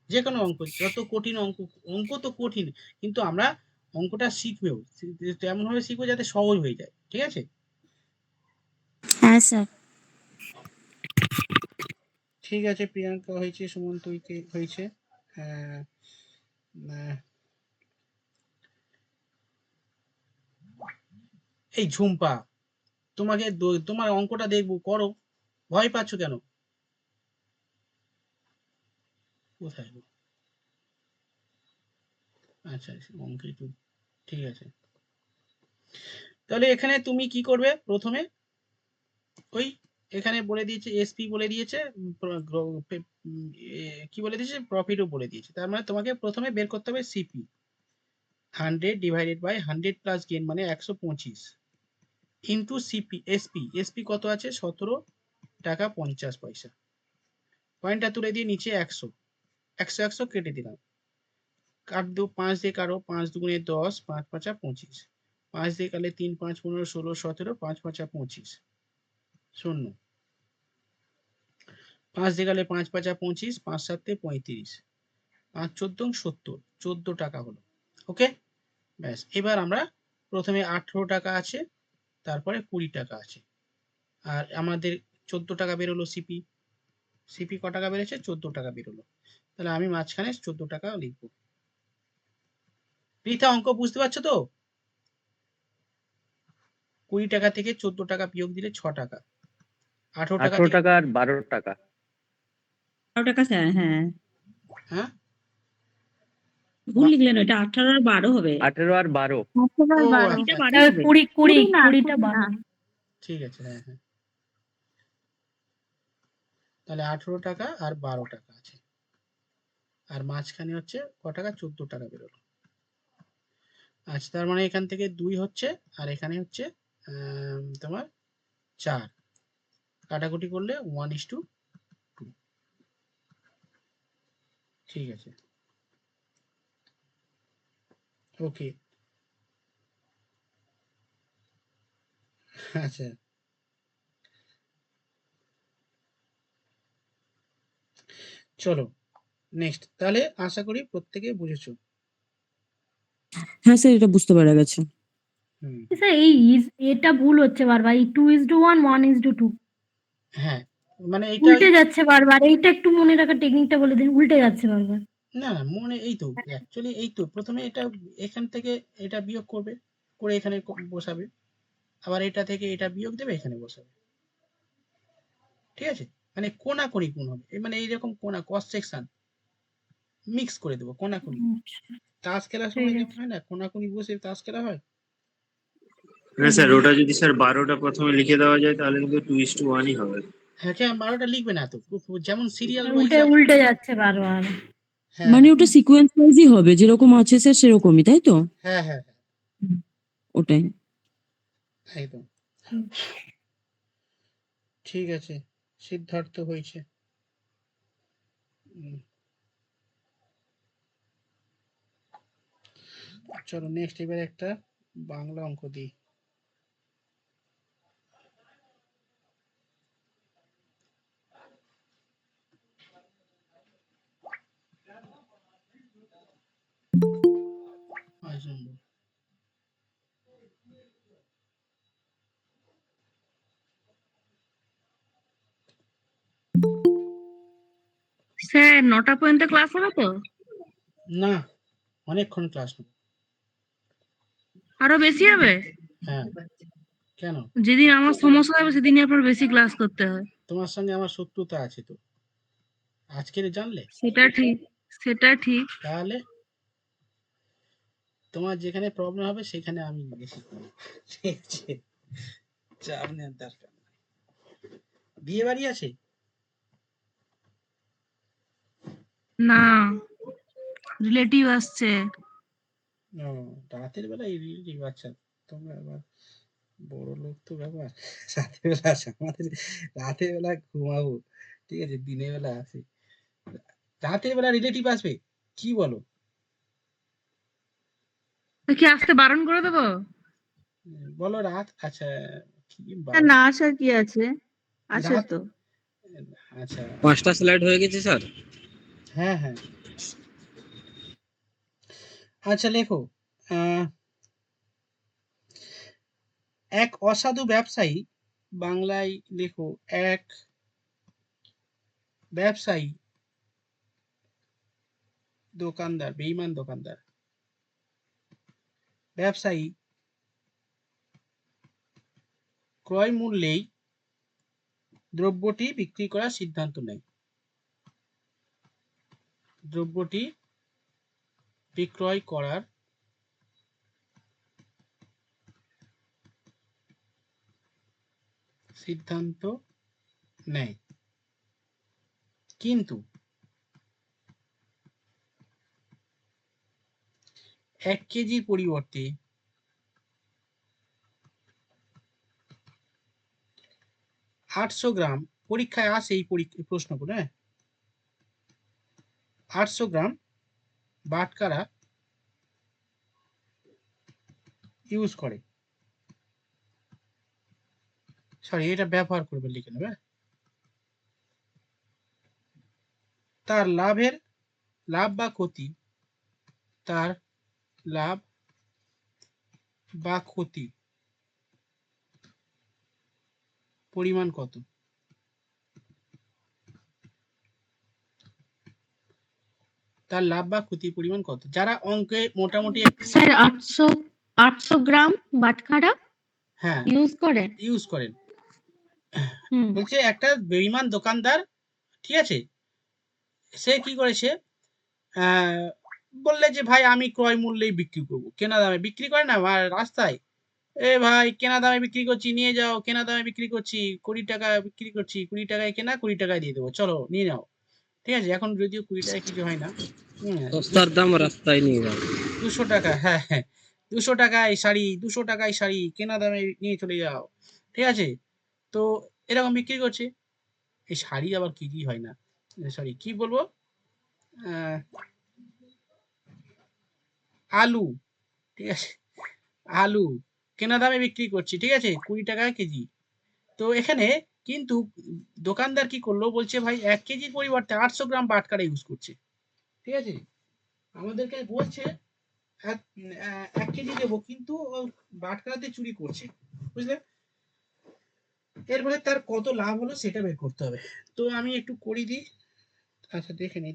যে কোনো অঙ্ক, যত কঠিন অঙ্ক, অঙ্ক তো কঠিন, কিন্তু আমরা অঙ্কটা শিখবেও তেমন ভাবে শিখবো যাতে সহজ হয়ে যায়, ঠিক আছে। হ্যাঁ স্যার। ঠিক আছে, প্রিয়াঙ্কা হয়েছে, সুমন্ত হয়েছে। আহ, আহ, এই ঝুম্পা, তোমাকে তোমার অঙ্কটা দেখবো, করো, ভয় পাচ্ছ কেন? কোথায় গো? আচ্ছা আচ্ছা, অঙ্কে একটু, ঠিক আছে। তাহলে এখানে তুমি কি করবে প্রথমে, ওই এখানে বলে দিয়েছে এসপি বলে দিয়েছে, কি বলে দিয়েছে, প্রফিটও বলে দিয়েছে। তার মানে তোমাকে প্রথমে বের করতে হবে CP, 100 divided by 100 plus gain মানে 125 ইন্টু সিপি এসপি, এসপি কত আছে 17 টাকা 50 পয়সা। পয়েন্টটা তুলে দিয়ে নিচে 100, 100 100 কেটে দিলাম, কাট দো 5 দিয়ে কাটো, 5 দুগুণে 10, 5 পাঁচা 25, 5 দিয়ে কাটলে 3 5 15 16 17, 5 পাঁচা 25 শূন্য, 5 দিয়ে গেলে 5 পাঁচা 25, 5 সাতে 35, 5 14 70, 14 টাকা হলো। ওকে, ব্যাস। এবার আমরা প্রথমে 18 টাকা আছে, তারপরে 20 টাকা আছে, আর আমাদের 14 টাকা বেরোলো সিপি, সিপি ক টাকা বেড়েছে, 14 টাকা বেরোলো। তাহলে আমি মাঝখানে 14 টাকা লিখবো। পৃথা, অঙ্ক বুঝতে পারছো তো? 20 টাকা থেকে 14 টাকা বিয়োগ দিলে 6 টাকা, 18 টাকা 18 থেকে, টাকা আর 12 টাকা। 12 টাকা স্যার, হ্যাঁ হ্যাঁ ভুল লিখলেন, ওইটা 18 আর 12 হবে। 18 আর 12। 18 আর ও 12। আচ্ছা, 12 হবে। 20 না, 20টা 20 না। 12। ঠিক আছে, হ্যাঁ হ্যাঁ। তাহলে 18 টাকা আর 12 টাকা আছে, আর মাঝখানে হচ্ছে ক টাকা, 14 টাকা বেরোলো। আচ্ছা, তার মানে এখান থেকে 2 হচ্ছে, আর এখানে হচ্ছে তোমার 4, কাটাকুটি করলে 1:2। ঠিক আছে, ওকে। আচ্ছা, চলো নেক্সট। তাহলে আশা করি প্রত্যেকে বুঝেছো। হ্যাঁ স্যার, এটা বুঝতে পারা গেছে। হুম, স্যার এই এটা ভুল হচ্ছে বারবার, এই 2:1 1:2, হ্যাঁ, মানে এইটা উল্টে যাচ্ছে বারবার। এইটা একটু মনে রাখার টেকনিকটা বলে দিন, উল্টে যাচ্ছে বারবার। না না, মনে এই তো অ্যাকচুয়ালি এই তো প্রথমে এটা, এখান থেকে এটা বিয়োগ করবে, করে এখানে বসাবে, আবার এটা থেকে এটা বিয়োগ দেবে, এখানে বসাবে। ঠিক আছে, মানে কোনাকুনি গুণ হবে, মানে এইরকম কোনা ক্রস সেকশন মিক্স করে দেবো, কোনাকুনি। তাস খেলার সময় যেমন হয় না, কোনাকুনি বসে তাস খেলা হয়। না স্যার, ওটা যদি স্যার 12টা প্রথমে লিখে দেওয়া যায় তাহলে কিন্তু 2:1ই হবে। হ্যাঁ, 12টা লিখবে না তো, যেমন সিরিয়াল ওয়াইজ। উল্টে উল্টে যাচ্ছে বারবার। হ্যাঁ মানে ওটা সিকোয়েন্স ওয়াইজই হবে, যেরকম আছে স্যার সেরকমই, তাই তো? হ্যাঁ হ্যাঁ হ্যাঁ, ওটাই। একদম ঠিক আছে। সিদ্ধার্থ হয়েছে। চলো নেক্সট, এবার একটা বাংলা অঙ্ক দিই। স্যার 9টা পর্যন্ত ক্লাস হবে তো? না, অনেকক্ষণ ক্লাস নেব। আরো বেশি হবে? হ্যাঁ, কেন? যেদিন আমার সমস্যা হবে সেদিনই আপনার বেশি ক্লাস করতে হয়। তোমার সঙ্গে আমার শত্রুতা আছে তো, আজকের জানলে? সেটা ঠিক, সেটা ঠিক। তাহলে তোমার যেখানে প্রবলেম হবে সেখানে আমি বেশি করবো। ঠিক আছে, চাপ নেওয়ার দরকার নেই। বিয়ে বাড়ি আছে? না, রিলেটিভ আসছে। ও, রাতের বেলায় রিলেটিভ? আচ্ছা, তোমরা আবার বড় লোক তো ব্যাপার। রাতের বেলা আসে, আমাদের রাতের বেলা ঘুমাবো, ঠিক আছে, দিনের বেলা আসে, রাতের বেলা রিলেটিভ আসবে, কি বলো? তো কি আসতে বারণ করে দেবো? বলো রাত, আচ্ছা কি স্যার বারণ, না আসার কি আছে, আসে রাত, তো। আচ্ছা 5টা স্লাইড হয়ে গেছে স্যার। হ্যাঁ হ্যাঁ। আচ্ছা লেখো, এক অসাধু ব্যবসায়ী বাংলায় লেখো, এক ব্যবসায়ী দোকানদার, বেঈমান দোকানদার, ব্যবসায়ী ক্রয় মূল্যেই দ্রব্যটি বিক্রি করার সিদ্ধান্ত নেয়। দ্রব্যটি বিক্রয় করার সিদ্ধান্ত নেয়, কিন্তু 1 কেজির পরিবর্তে 800 গ্রাম, পরীক্ষায় আসে এই প্রশ্নগুলো, হ্যাঁ, 800 গ্রাম বাটখারা ইউজ করে, সরি এটা ব্যবহার করবে লিখে নেবে, তার লাভ বা ক্ষতি, তার লাভ বা ক্ষতি পরিমাণ কত? তার লাভ বা ক্ষতির পরিমাণ কত? যারা অঙ্কে মোটামুটি স্যার 800 গ্রাম বাটখারা হ্যাঁ ইউজ করে। ইউজ করেন, হুম বলছে একটা বেঈমান দোকানদার, ঠিক আছে, সে কি করেছে, বললে যে ভাই আমি ক্রয় মূল্যেই বিক্রি করব, কেনা দামে বিক্রি করে না রাস্তায়, এ ভাই কেনা দামে বিক্রি করছি, নিয়ে যাও, কেনা দামে বিক্রি করছি, 20 টাকা বিক্রি করছি, 20 টাকায় কেনা, 20 টাকায় দিয়ে দেবো, চলো নিয়ে নাও, ঠিক আছে। এখন যদিও 20 টাকায় কিছু হয় না, সস্তার দাম রাস্তায় নিয়ে যাও। 200 টাকা, হ্যাঁ হ্যাঁ, 200 টাকায় শাড়ি, 200 টাকায় শাড়ি, কেনা দামে নিয়ে চলে যাও, ঠিক আছে। তো এরকম বিক্রি করছে, এই শাড়ি আবার কেজি হয় না, সরি কি বলবো, আলু, ঠিক আছে, আলু কেনা দামে বিক্রি করছি, ঠিক আছে, 20 টাকা কেজি। তো এখানে কিন্তু দোকানদার কি করলো, বলছে ভাই 1 কেজির পরিবর্তে 800 গ্রাম বাটখারা ইউজ করছে, ঠিক আছে, আমাদেরকে বলছে 1 কেজি দেবো, কিন্তু বাটখারাতে চুরি করছে, বুঝলে। এর ফলে তার কত লাভ হলো সেটা বের করতে হবে। তো আমি একটু করে দিই, আচ্ছা দেখে নিই,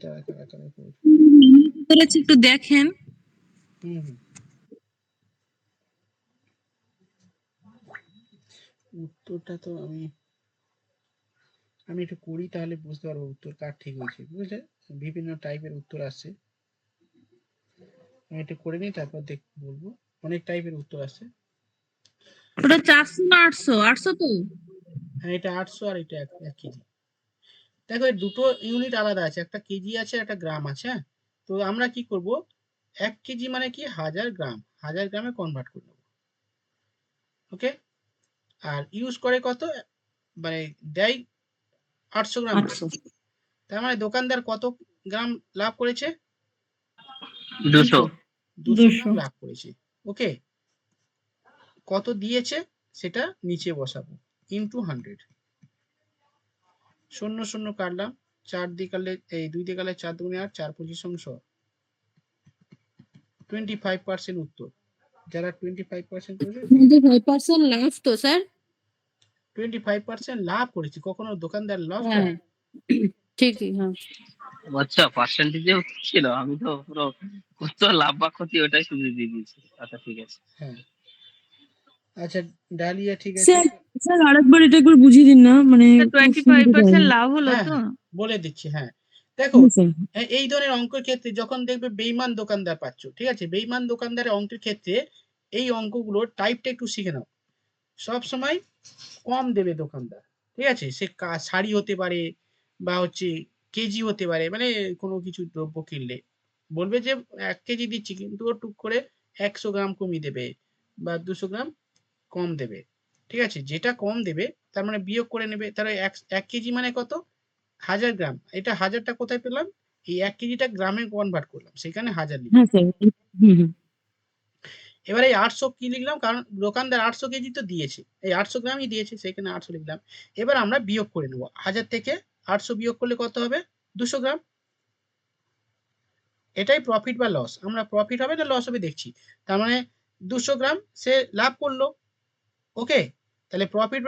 একটু দেখেন। হুম হুম, উত্তরটা তো আমি একটু করি, তাহলে বুঝতে পারবো উত্তর কার ঠিক হয়েছে, বুঝলে, বিভিন্ন টাইপের উত্তর আসছে, আমি একটু করে নিই তারপর বলবো, অনেক টাইপের উত্তর আসছে। ওটা 400 না 800 তো? হ্যাঁ এটা 800 আর এটা 1 কেজি। দেখো এই দুটো ইউনিট আলাদা আছে, একটা কেজি আছে, একটা গ্রাম আছে, হ্যাঁ। তো আমরা কি করব, 1 কেজি মানে কি 1000 গ্রাম, 1000 গ্রামে কনভার্ট করে নেব, ওকে। আর ইউজ করে কত, মানে দেয় 800 গ্রাম, 800। তার মানে দোকানদার কত গ্রাম লাভ করেছে, 200। 200 গ্রাম লাভ করেছে, ওকে। কত দিয়েছে সেটা নিচে বসাবো, ইনটু 100, 0 0 কাটলাম, 4 দিয়ে কাটলে এই 2 দিয়ে কাটলে 4 দুগুণে 8, 4 25 অংশ 25% উত্তর, যারা 25% করেছে 25% লাভ তো স্যার? 25% লাভ করেছে, কখনো দোকানদার লস হ্যাঁ করে? ঠিকই, হ্যাঁ। আচ্ছা, পার্সেন্টেজে ছিল, আমি তো পুরো উত্তর লাভ বা ক্ষতি ওটাই শুধু দিয়ে দিয়েছি। আচ্ছা ঠিক আছে। হ্যাঁ, আচ্ছা ডালিয়া ঠিক আছে, স্যার স্যার আরেকবার এটা একবার বুঝিয়ে দিন না, মানে একটু শুনতে 25% পাইনি। লাভ হলো হ্যাঁ তো? হ্যাঁ বলে দিচ্ছি, হ্যাঁ দেখো, হুম, স্যার। এই ধরনের অঙ্কের ক্ষেত্রে যখন দেখবে বেইমান দোকানদার পাচ্ছ, ঠিক আছে, বেইমান দোকানদারের অঙ্কের ক্ষেত্রে এই অঙ্কগুলোর টাইপটা একটু শিখে নাও। সব সময় কম দেবে দোকানদার, ঠিক আছে, সে শাড়ি হতে পারে বা হচ্ছে কেজি হতে পারে, মানে কোনো কিছু দ্রব্য কিনলে বলবে যে 1 কেজি দিচ্ছি, কিন্তু ও টুক করে 100 গ্রাম কমিয়ে দেবে বা 200 গ্রাম কম দেবে, ঠিক আছে, যেটা কম দেবে তার মানে বিয়োগ করে নেবে, তাহলে 1 কেজি মানে কত, 1000 গ্রাম, এটা 1000টা কোথায় পেলাম, এই 1 কেজিটা গ্রামে কনভার্ট করলাম, সেখানে 1000 লিখলাম। হ্যাঁ স্যার। হুম হুম। এবারে এই 800 কি লিখলাম, কারণ দোকানদার 800 কেজি তো দিয়েছে, এই 800 গ্রামই দিয়েছে, সেখানে 800 লিখলাম। এবার আমরা বিয়োগ করে নেব, 1000 থেকে 800 বিয়োগ করলে কত হবে, 200 গ্রাম। এটাই প্রফিট বা লস, আমরা প্রফিট হবে না লস হবে দেখছি। তার মানে 200 গ্রাম সে লাভ করলো, ওকে। তাহলে প্রফিট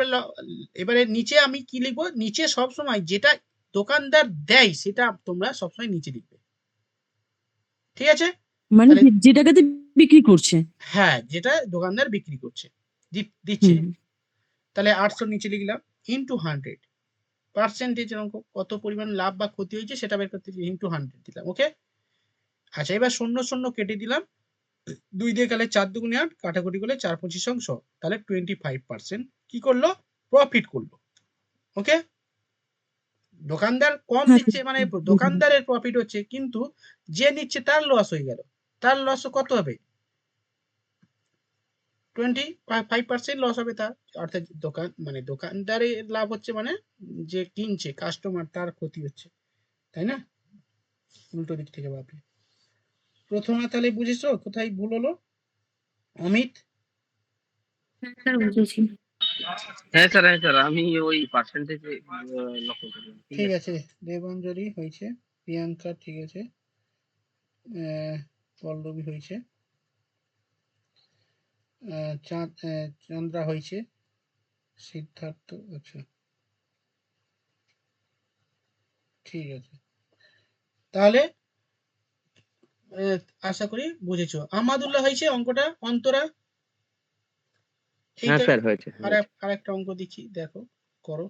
এবারে নিচে আমি কি লিখবো, নিচে সবসময় যেটা দোকানদার দেয় সেটা তোমরা সবসময় নিচে লিখবে, ঠিক আছে? মানে তাহলে যে টাকাতে বিক্রি করছে। হ্যাঁ, যেটা দোকানদার বিক্রি করছে দিচ্ছে। হুম। তাহলে 800 নিচে লিখলাম, ইন্টু 100 পার্সেন্টেজের অঙ্ক, কত পরিমাণ লাভ বা ক্ষতি হয়েছে সেটা বের করতে ইন্টু 100 দিলাম। ওকে, আচ্ছা এবার 0 0 কেটে দিলাম, 2 দিয়ে গেলে 4 দুগুণে 8, কাটাকুটি করলে 4 25 অংশ, তাহলে 25% কি করলো, প্রফিট করলো। ওকে, দোকানদার কম হ্যাঁ, দিচ্ছে মানে দোকানদারের প্রফিট হচ্ছে, কিন্তু যে নিচ্ছে তার লস হয়ে গেল। তার লস কত হবে, 25% লস হবে তার, অর্থাৎ দোকানদারের লাভ হচ্ছে, মানে যে কিনছে কাস্টমার তার ক্ষতি হচ্ছে, তাই না? উল্টো দিক থেকে ভাবলে। প্রথমে তাহলে বুঝেছো কোথায় ভুল হলো অমিত? স্যার বুঝেছি। হ্যাঁ স্যার, আমি ওই পার্সেন্টেজে লক্ষ্য করি। ঠিক ঠিক আছে। আছে, দেবাঞ্জলি হয়েছে, প্রিয়াঙ্কা ঠিক আছে, পল্লবী হয়েছে, চন্দ্রা হয়েছে, সিদ্ধার্থ, আচ্ছা ঠিক আছে। তাহলে আশা করি বুঝেছো। আমাদুল্লাহ হয়েছে অঙ্কটা, অন্তরা হ্যাঁ এইটা স্যার হয়েছে আর একটা অঙ্ক দিচ্ছি, দেখো করো।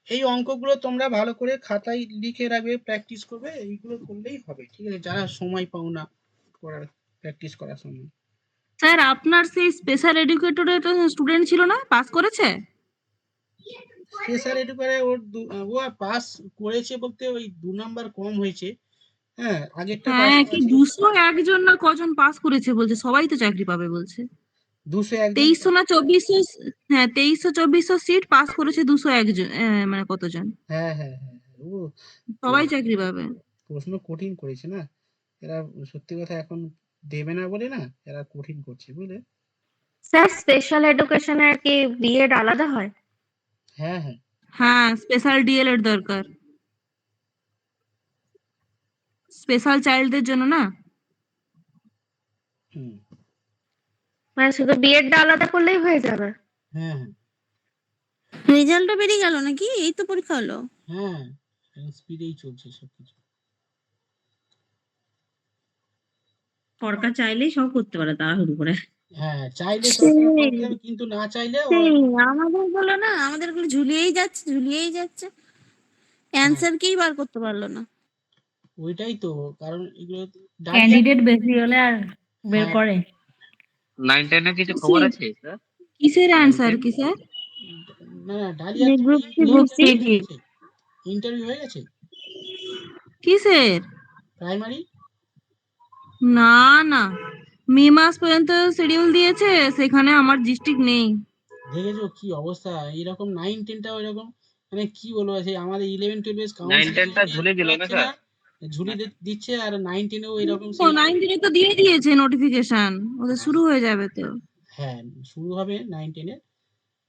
এই অঙ্কগুলো তোমরা ভালো করে খাতায় লিখে রাখবে, প্র্যাকটিস করবে, এইগুলো করলেই হবে, ঠিক আছে? যারা সময় পাও না করার, প্র্যাকটিস করার সময়। স্যার আপনার সেই স্পেশাল এডুকেটরের স্টুডেন্ট ছিল না, পাস করেছে? স্পেশাল এডুকেটরে ও পাস করেছে বলতে ওই 2 নাম্বার কম হয়েছে। হ্যাঁ, আগেরটা পাস হ্যাঁ, কি করেছে 201 জন না কজন পাস করেছে বলছে, সবাই তো চাকরি পাবে বলছে। 201 জন। 2300 না 2400, হ্যাঁ 2300-2400 সিট, পাস করেছে 201 জন, মানে কতজন, হ্যাঁ হ্যাঁ হ্যাঁ হ্যাঁ, ও সবাই চাকরি পাবে। প্রশ্ন কঠিন করেছে না এরা, সত্যি কথা এখন দেবে না বলে না, এরা কঠিন করছে বুঝলে। স্যার স্পেশাল এডুকেশনের কি বিএড আলাদা হয়? হ্যাঁ হ্যাঁ, হ্যাঁ, স্পেশাল ডিএলএড দরকার, স্পেশাল চাইল্ডদের জন্য না। হুম, মানে শুধু বিএডটা আলাদা করলেই হয়ে যাবে? হ্যাঁ হ্যাঁ রেজাল্টটা বেরিয়ে গেল নাকি? এই তো পরীক্ষা হলো। হ্যাঁ, স্পিডেই চলছে সবকিছু। সরকার চাইলেই সব করতে পারে তাড়াহুড়ো করে। হ্যাঁ, চাইলে সরকার করে দেবে, কিন্তু না চাইলে আমাদের গুলো না, আমাদের গুলো ঝুলিয়েই যাচ্ছে, অ্যান্সারকেই বার করতে পারলো না। ওইটাই তো কারণ, এগুলো ডালিয়া। ক্যান্ডিডেট বেশি হলে আর বের হ্যাঁ, করে। 9 10 এর কিছু খবর আছে স্যার? কিসের 9 অ্যান্সার 10 কি স্যার? না না, ডালিয়া গ্রুপ সি ইন্টারভিউ হয়ে গেছে কিসের? প্রাইমারি। না না, মে মাস পর্যন্ত শিডিউল দিয়েছে, সেখানে আমার ডিস্ট্রিক্ট নেই। দেখেছো কি অবস্থা, এইরকম 9 10টা ওইরকম, মানে কি বলবো, সেই আমাদের 11 12 9 10 টা ঝুলে দিল না স্যার? ঝুলি দিচ্ছে, আর 9 10 এও এরকম ও সেই। 9 দিনে তো দিয়ে দিয়েছে নোটিফিকেশন, ওদের শুরু হয়ে যাবে তো। হ্যাঁ, শুরু হবে 9 10 এ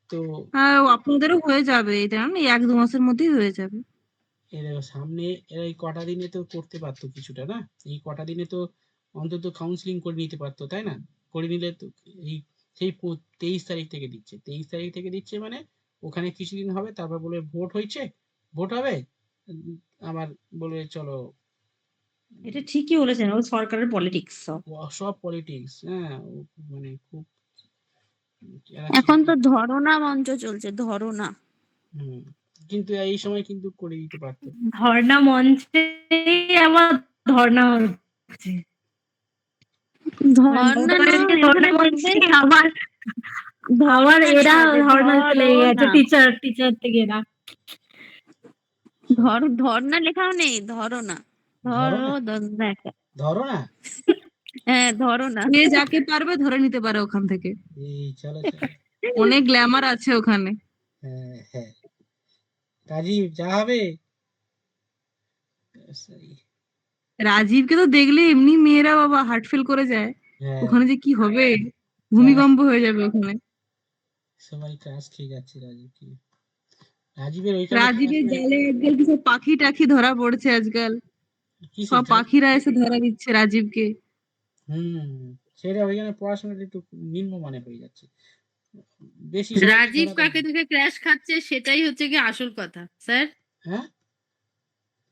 তো। হ্যাঁ, আপনাদেরও হয়ে যাবে, এটা এই 1-2 মাসের মধ্যেই হয়ে যাবে। এর সামনে এই কটা দিনে তো করতে পারতো কিছুটা না, এই কটা দিনে তো অন্তত কাউন্সিলিং করে নিতে পারতো, তাই না? করে নিলে তো এই সেই 23 তারিখ থেকে দিচ্ছে, 23 তারিখ থেকে দিচ্ছে, মানে ওখানে কিছুদিন হবে, তারপর বলে ভোট হয়েছে, ভোট হবে, আবার বলে চলো। এটা ঠিকই বলেছেন, ও সরকারের পলিটিক্স সব। সব পলিটিক্স, হ্যাঁ, মানে খুব এরা এখন তো ধরনা মঞ্চ চলছে, ধরনা। হুম, কিন্তু এই সময় কিন্তু করে দিতে পারতো। ধর্ণা মঞ্চে আমার ধর্ণা হচ্ছে। ধর্না না হলে ধর্ণা মঞ্চে আবার আবার এরা ধর্ণা লেগে গেছে, টিচার থেকে এরা। ধর্না লেখাও নেই, ধরনা। ধরো না, হ্যাঁ ধরনা। যে যাকে পারবে ধরে নিতে পারে ওখান থেকে, এই চলো চলো। অনেক গ্ল্যামার আছে ওখানে। হ্যাঁ হ্যাঁ, রাজীব যা হবে। রাজীবকে তো দেখলে এমনি মেয়েরা বাবা হার্ট ফেল করে যায়, হ্যাঁ, ওখানে যে কি হবে, ভূমিকম্প হয়ে যাবে ওখানে। সবাই ক্রাশ খেয়ে যাচ্ছে রাজীবকে, রাজীবের ওইখানে রাজীবের জালে আজকাল কিছু পাখি টাখি ধরা পড়ছে আজকাল, কিসের সব জাল? পাখিরা এসে ধরা দিচ্ছে রাজীবকে। হুম, সেটা ওইখানে পড়াশোনাটা একটু নিম্নমানের হয়ে যাচ্ছে, বেশি রাজীব কাকে দেখে ক্র্যাশ খাচ্ছে সেটাই হচ্ছে কি আসল কথা স্যার। হ্যাঁ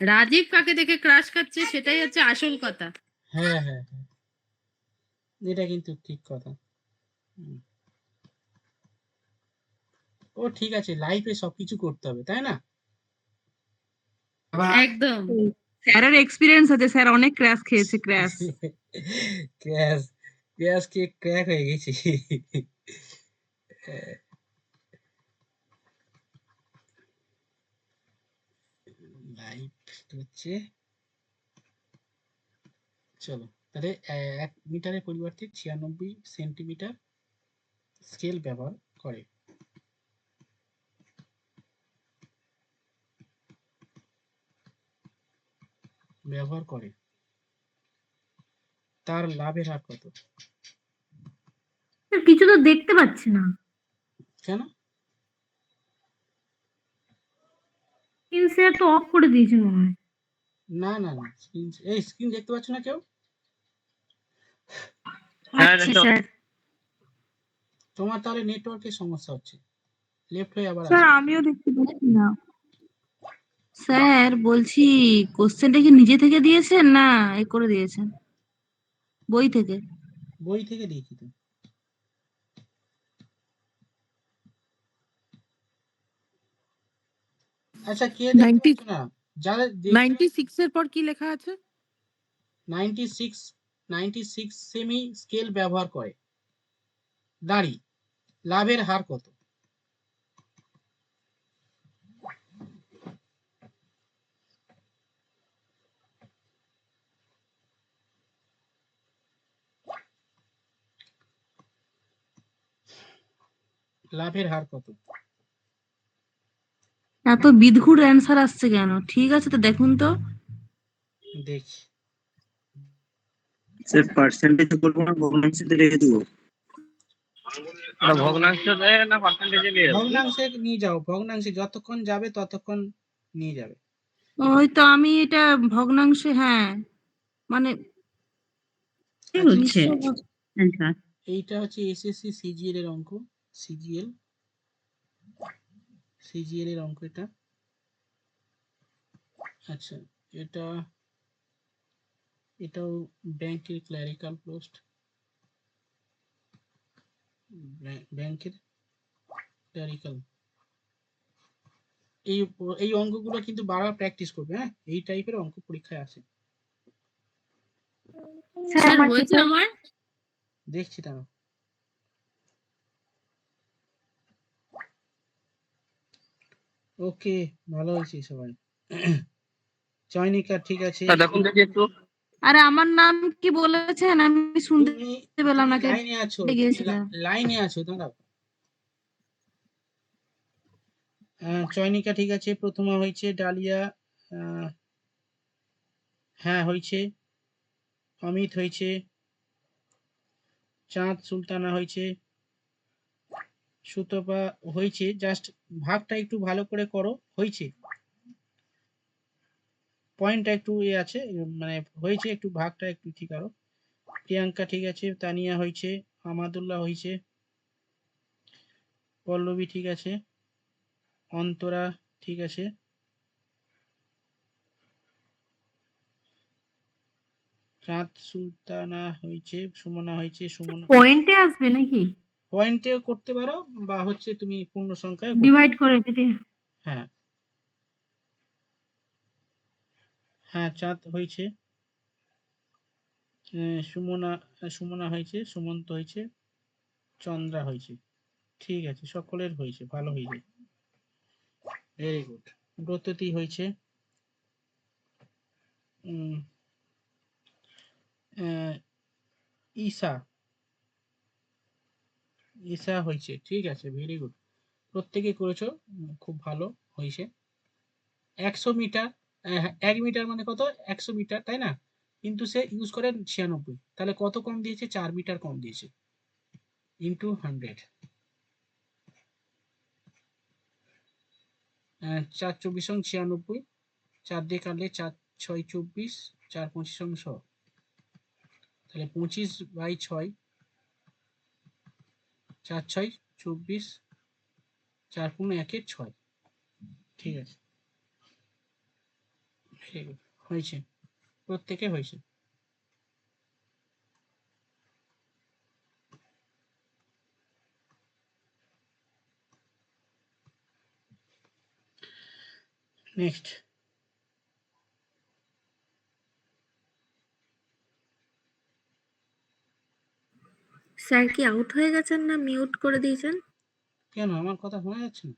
রাজীব কাকে দেখে ক্রাশ খাচ্ছে সেটাই হচ্ছে আসল কথা। হ্যাঁ হ্যাঁ হ্যাঁ, এটা কিন্তু ঠিক কথা। হুম। ও ঠিক আছে, লাইফে সবকিছু করতে হবে তাই না? একদম। স্যারের এক্সপিরিয়েন্স আছে, স্যার অনেক ক্র্যাশ খেয়েছে, ক্র্যাশ। ক্র্যাশ, ক্র্যাশ কে ক্র্যাক হয়ে গেছি। লাইফ হচ্ছে, চলো তাহলে 1 মিটারের পরিবর্তে 96 সেন্টিমিটার স্কেল ব্যবহার করে। তার লাভের হার কত? স্যার কিছু তো দেখতে পাচ্ছি না, কেন? কিন্তু স্যার তো অফ করে দিয়েছে মনে হয়। না না না, স্ক্রিন দেখতে পাচ্ছ না কেউ? হ্যাঁ আচ্ছা দেখো, স্যার। তোমার তাহলে নেটওয়ার্কের সমস্যা হচ্ছে, লেফট হয়ে আবার স্যার আসবে। আমিও দেখতে পাচ্ছি না। স্যার বলছি, কোশ্চেনটা কি নিজে থেকে দিয়েছেন না এ করে দিয়েছেন বই থেকে? বই থেকে লিখিত। আচ্ছা কে দেখতে পাচ্ছ না? যারা 96 এর পর কি লেখা আছে? 96 সেমি স্কেল ব্যবহার করে দাঁড়ি, লাভের হার কত? লাভের হার কত? এত বিদঘুট অ্যান্সার আসছে কেন? ঠিক আছে তো দেখুন তো। দেখি। স্যার পার্সেন্টেজ বলবো না, ভগ্নাংশতে রেখে দেবো? ওটা ভগ্নাংশ দেয় না পার্সেন্টেজে নিয়ে যাবো? ভগ্নাংশে নিয়ে যাও, ভগ্নাংশে যতক্ষণ যাবে ততক্ষণ নিয়ে যাবে। ওই তো আমি এটা ভগ্নাংশে, হ্যাঁ মানে কি আচ্ছা, হচ্ছে অ্যান্সার? এইটা হচ্ছে এসএসসি সিজিএল এর অঙ্ক, সিজিএল এর অঙ্ক এটা। আচ্ছা, এটাও ব্যাংকের ক্লারিক্যাল পোস্ট, ব্যাংকের ক্লারিক্যাল। এই অঙ্কগুলো কিন্তু বারবার প্র্যাকটিস করবে, হ্যাঁ এই টাইপের অঙ্ক পরীক্ষায় আসে। স্যার স্যার আমার হয়েছে আমার। দেখছি দাঁড়াও। ওকে, ভালো হয়েছে সবাই। চয়নিকা ঠিক আছে। দেখুন দেখি একটু। আরে আমার নাম কি বলেছেন? আমি শুনতে তুমি পেলাম না, লাইনে আছো, কেটে গিয়েছিল। লাইনে আছো দাঁড়াও। চয়নিকা ঠিক আছে, প্রথমা হয়েছে ডালিয়া, হ্যাঁ হয়েছে, অমিত হয়েছে, চাঁদ সুলতানা হয়েছে, সুতপা হয়েছে, জাস্ট ভাগটা একটু ভালো করে করো, হয়েছে পয়েন্টটা একটু আছে, মানে হয়েছে, একটু ভাগটা একটু ঠিক করো। প্রিয়াঙ্কা ঠিক আছে, তানিয়া হয়েছে, আমাদুল্লাহ হয়েছে, পল্লবী ঠিক আছে, অন্তরা ঠিক আছে, চাঁদ সুলতানা হয়েছে, সুমনা হয়েছে, সুমনা পয়েন্টে আসবে নাকি? পয়েন্টে করতে পারো বা হচ্ছে তুমি পূর্ণ সংখ্যায় ডিভাইড করে দিতে? হ্যাঁ হ্যাঁ, চাঁদ হয়েছে, সুমনা হয়েছে, সুমন্ত হয়েছে, চন্দ্রা হয়েছে। ঠিক আছে, সকলের হয়েছে, ভালো হয়েছে, ভেরি গুড। ব্রততী হয়েছে, ঈশা হয়েছে, ঠিক আছে, ভেরি গুড, প্রত্যেকে করেছো, খুব ভালো হয়েছে। 100 মিটার, 1 মিটার মানে কত? 100 মিটার তাই না? কিন্তু সে ইউজ করে 96, তাহলে কত কম দিয়েছে? 4 মিটার কম দিয়েছে, ইন্টু 100। 4 24 96, 4 দিয়ে কাটলে 4 6 24, 4 25 100, তাহলে 25/6, 4 × 6 = 24, 4 × 1 = 6। ঠিক আছে, হয়েছে, প্রত্যেকে হয়েছে। নেক্সট, স্যার কি আউট হয়ে গেছেন না মিউট করে দিয়েছেন? কেন আমার কথা শোনা যাচ্ছে না?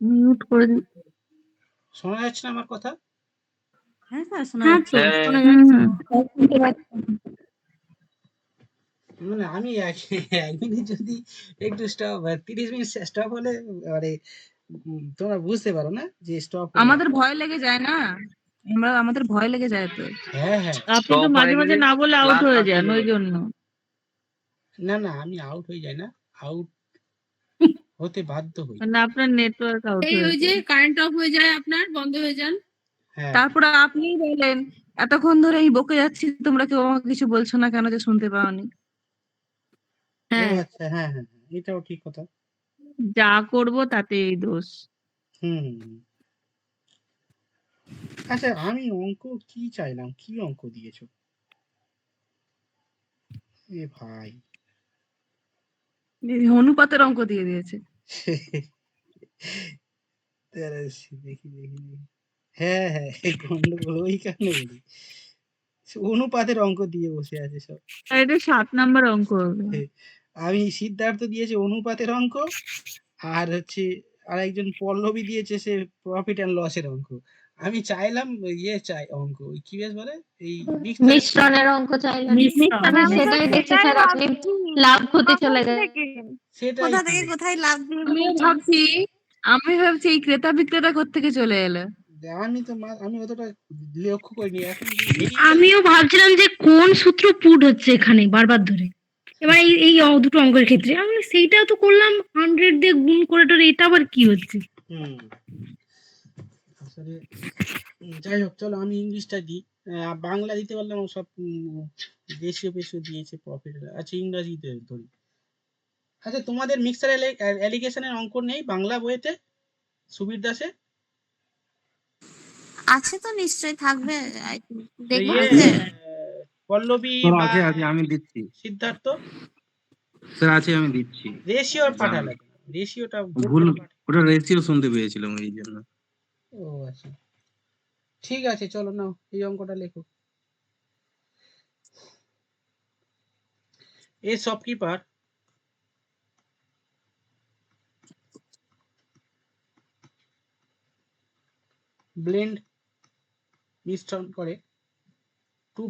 মিউট করে শোনা যাচ্ছে না আমার কথা? হ্যাঁ স্যার শোনা হ্যাঁ যাচ্ছে। তো শোনা হুম, যাচ্ছে। হুম। মানে আমি এক মিনিট যদি একটু স্টপ, 30 মিনিট স্টপ হলে মানে তোমরা বুঝতে পারো না যে স্টপ হয়ে আমাদের ভয় লেগে যায় না, আমাদের ভয় লেগে যায় তো। হ্যাঁ হ্যাঁ, আপনি তো Stop মাঝে হয়ে মাঝে গেলে না বলে আউট class হয়ে যান, continue ওই করতে জন্য। না না, আমি আউট হয়ে যাই না, আউট হতে বাধ্য হই। মানে আপনার নেটওয়ার্ক আউট এই হয়ে ওই যে যায়। কারেন্ট অফ হয়ে যায় আপনার, বন্ধ হয়ে যান। হ্যাঁ তারপরে আপনিই বলেন এতক্ষণ ধরে আমি বকে যাচ্ছি, তোমরা কেউ আমাকে কিছু বলছো না কেন, যে শুনতে পাওনি? ও হ্যাঁ, আচ্ছা, হ্যাঁ হ্যাঁ হ্যাঁ, এটাও ঠিক কথা। যা করব তাতেই দোষ। হুম হুম, হুম। আচ্ছা, আমি অঙ্ক কি চাইলাম, কি অঙ্ক দিয়েছো? এ ভাই, এই অনুপাতের অঙ্ক দিয়ে দিয়েছে। দেখি দেখি দেখি। হ্যাঁ হ্যাঁ, গন্ডগোল ওই কারণে বলি, অনুপাতের অঙ্ক দিয়ে বসে আছে সব। আর এটা 7 নাম্বার অঙ্ক হবে। আমি সিদ্ধার্থ দিয়েছে অনুপাতের অঙ্ক, আর হচ্ছে আর একজন পল্লবী দিয়েছে সে প্রফিট অ্যান্ড লসের অঙ্ক। আমি চাইলাম চাই অঙ্ক, ওই কি বেশ বলে, এই মিশ্রণের অঙ্ক চাইলেন। মিশ্রণ। আমি আমি তো সেটাই দেখছি সেটাই স্যার, আপনি ভাবছি লাভ ক্ষতি চলে কখন গেছে। থেকে সেটাই কোথা তো। থেকে কোথায় লাভ দিয়ে আমিও ভাবছি এই ক্রেতা বিক্রেতা কোত্থেকে চলে এলো। আমি অতটা লক্ষ্য করিনি, এখন বেরিয়ে গেল। আমিও ভাবছিলাম যে কোন সূত্র পুট হচ্ছে এখানে বারবার ধরে। এবার এই দুটো অঙ্কের ক্ষেত্রে আমি সেইটাও তো করলাম 100 দিয়ে গুণ করে টোরে, এটা আবার কি হচ্ছে? হুম, আসলে যাই হোক, চলো আমি ইংলিশটা দিই। বাংলা দিতে পারলাম, সব দেশীয় পেশীয় দিয়েছে প্রফিট। আচ্ছা, ইংরাজিতে ধরি। আচ্ছা, তোমাদের মিক্সার অ্যালিগেশনের অঙ্ক নেই বাংলা বইতে, সুবীর দাসে? আছে তো, নিশ্চয়ই থাকবে। তো দেখবো না যে পল্লবী স্যার বা আছে আছে, আমি দিচ্ছি। সিদ্ধার্থ স্যার আছে, আমি দিচ্ছি। রেশিও বাংলা পাঠালে, রেশিওটা ভুল ভুল, করে পাঠালে। ওটা রেশিও শুনতে পেয়েছিলাম এই জন্য। ও আচ্ছা, ঠিক আছে, চলো নাও এই অঙ্কটা লেখো। এ শপকিপার ব্লেন্ড মিশ্রণ করে two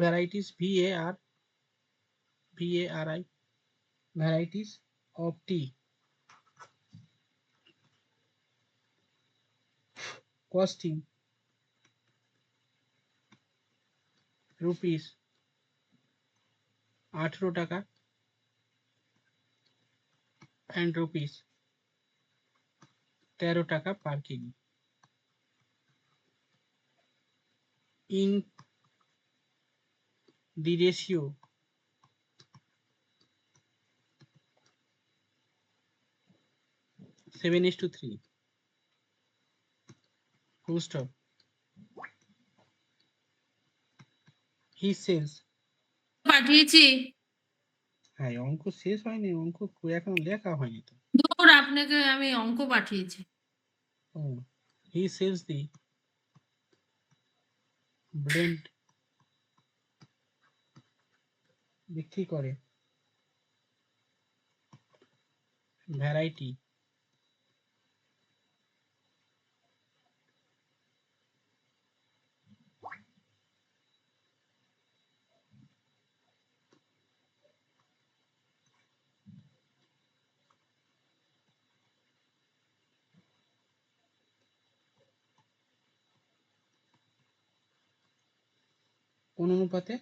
varieties VARI varieties of tea, costing rupees 18 টাকা and rupees 13 টাকা per kg in the ratio 7:3. Full stop. He says, পাঠিয়েছি। হ্যাঁ, অঙ্ক শেষ হয়নি, অঙ্ক এখন লেখা হয়নি তো। ধর আপনাকে আমি অঙ্ক পাঠিয়েছি। Oh, he sells the blend বিক্রি করে ভ্যারাইটি কোন অনুপাতে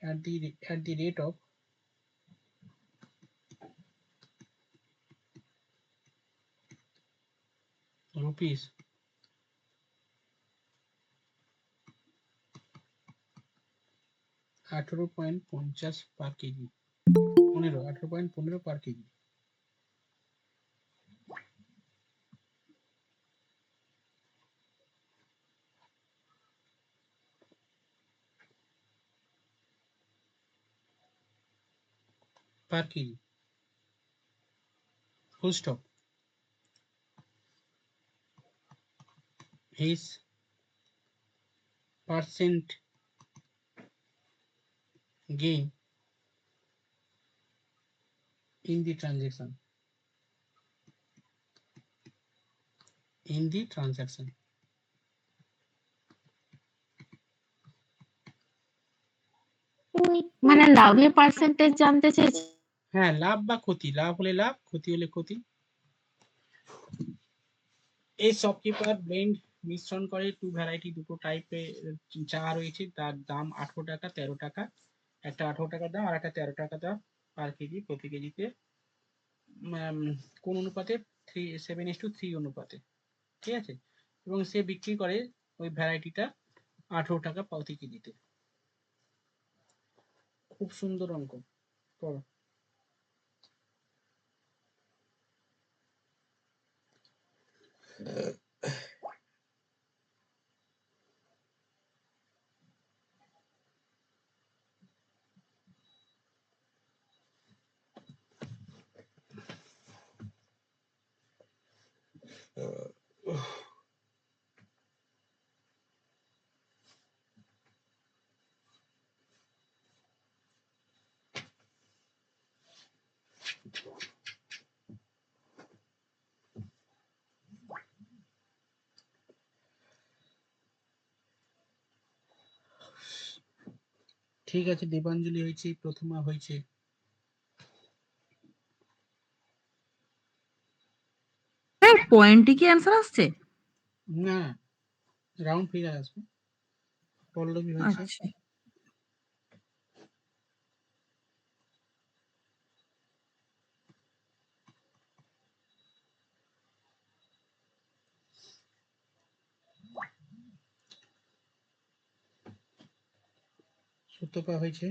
at the rate of rupees, $18.50 per KG, 18.15 per KG. Per KG, full stop. His percent gain in the transaction. মানে লাভের পার্সেন্টেজ জানতে চেয়েছি। হ্যাঁ, লাভ বা ক্ষতি, লাভ হলে লাভ, ক্ষতি হলে ক্ষতি। এই শপকিপার ব্লেন্ড মিশ্রণ করে টু ভ্যারাইটি, দুটো টাইপের চা রয়েছে, তার দাম 18 টাকা 13 টাকা, একটা 18 টাকা দাম আর একটা 13 টাকা দাম পার কেজি, প্রতি কেজিতে কোন অনুপাতে 7:3 অনুপাতে, ঠিক আছে। এবং সে বিক্রি করে ওই ভ্যারাইটিটা 18 টাকা প্রতি কেজিতে। খুব সুন্দর অঙ্ক, পড়ো। ঠিক আছে, দীপাঞ্জলি হয়েছে, প্রথমা হয়েছে। পয়েন্টে কি অ্যান্সার আসছে? না, রাউন্ড ফিগার আসবে। পল্লবী হয়েছে। আচ্ছা, সুতপা হয়েছে।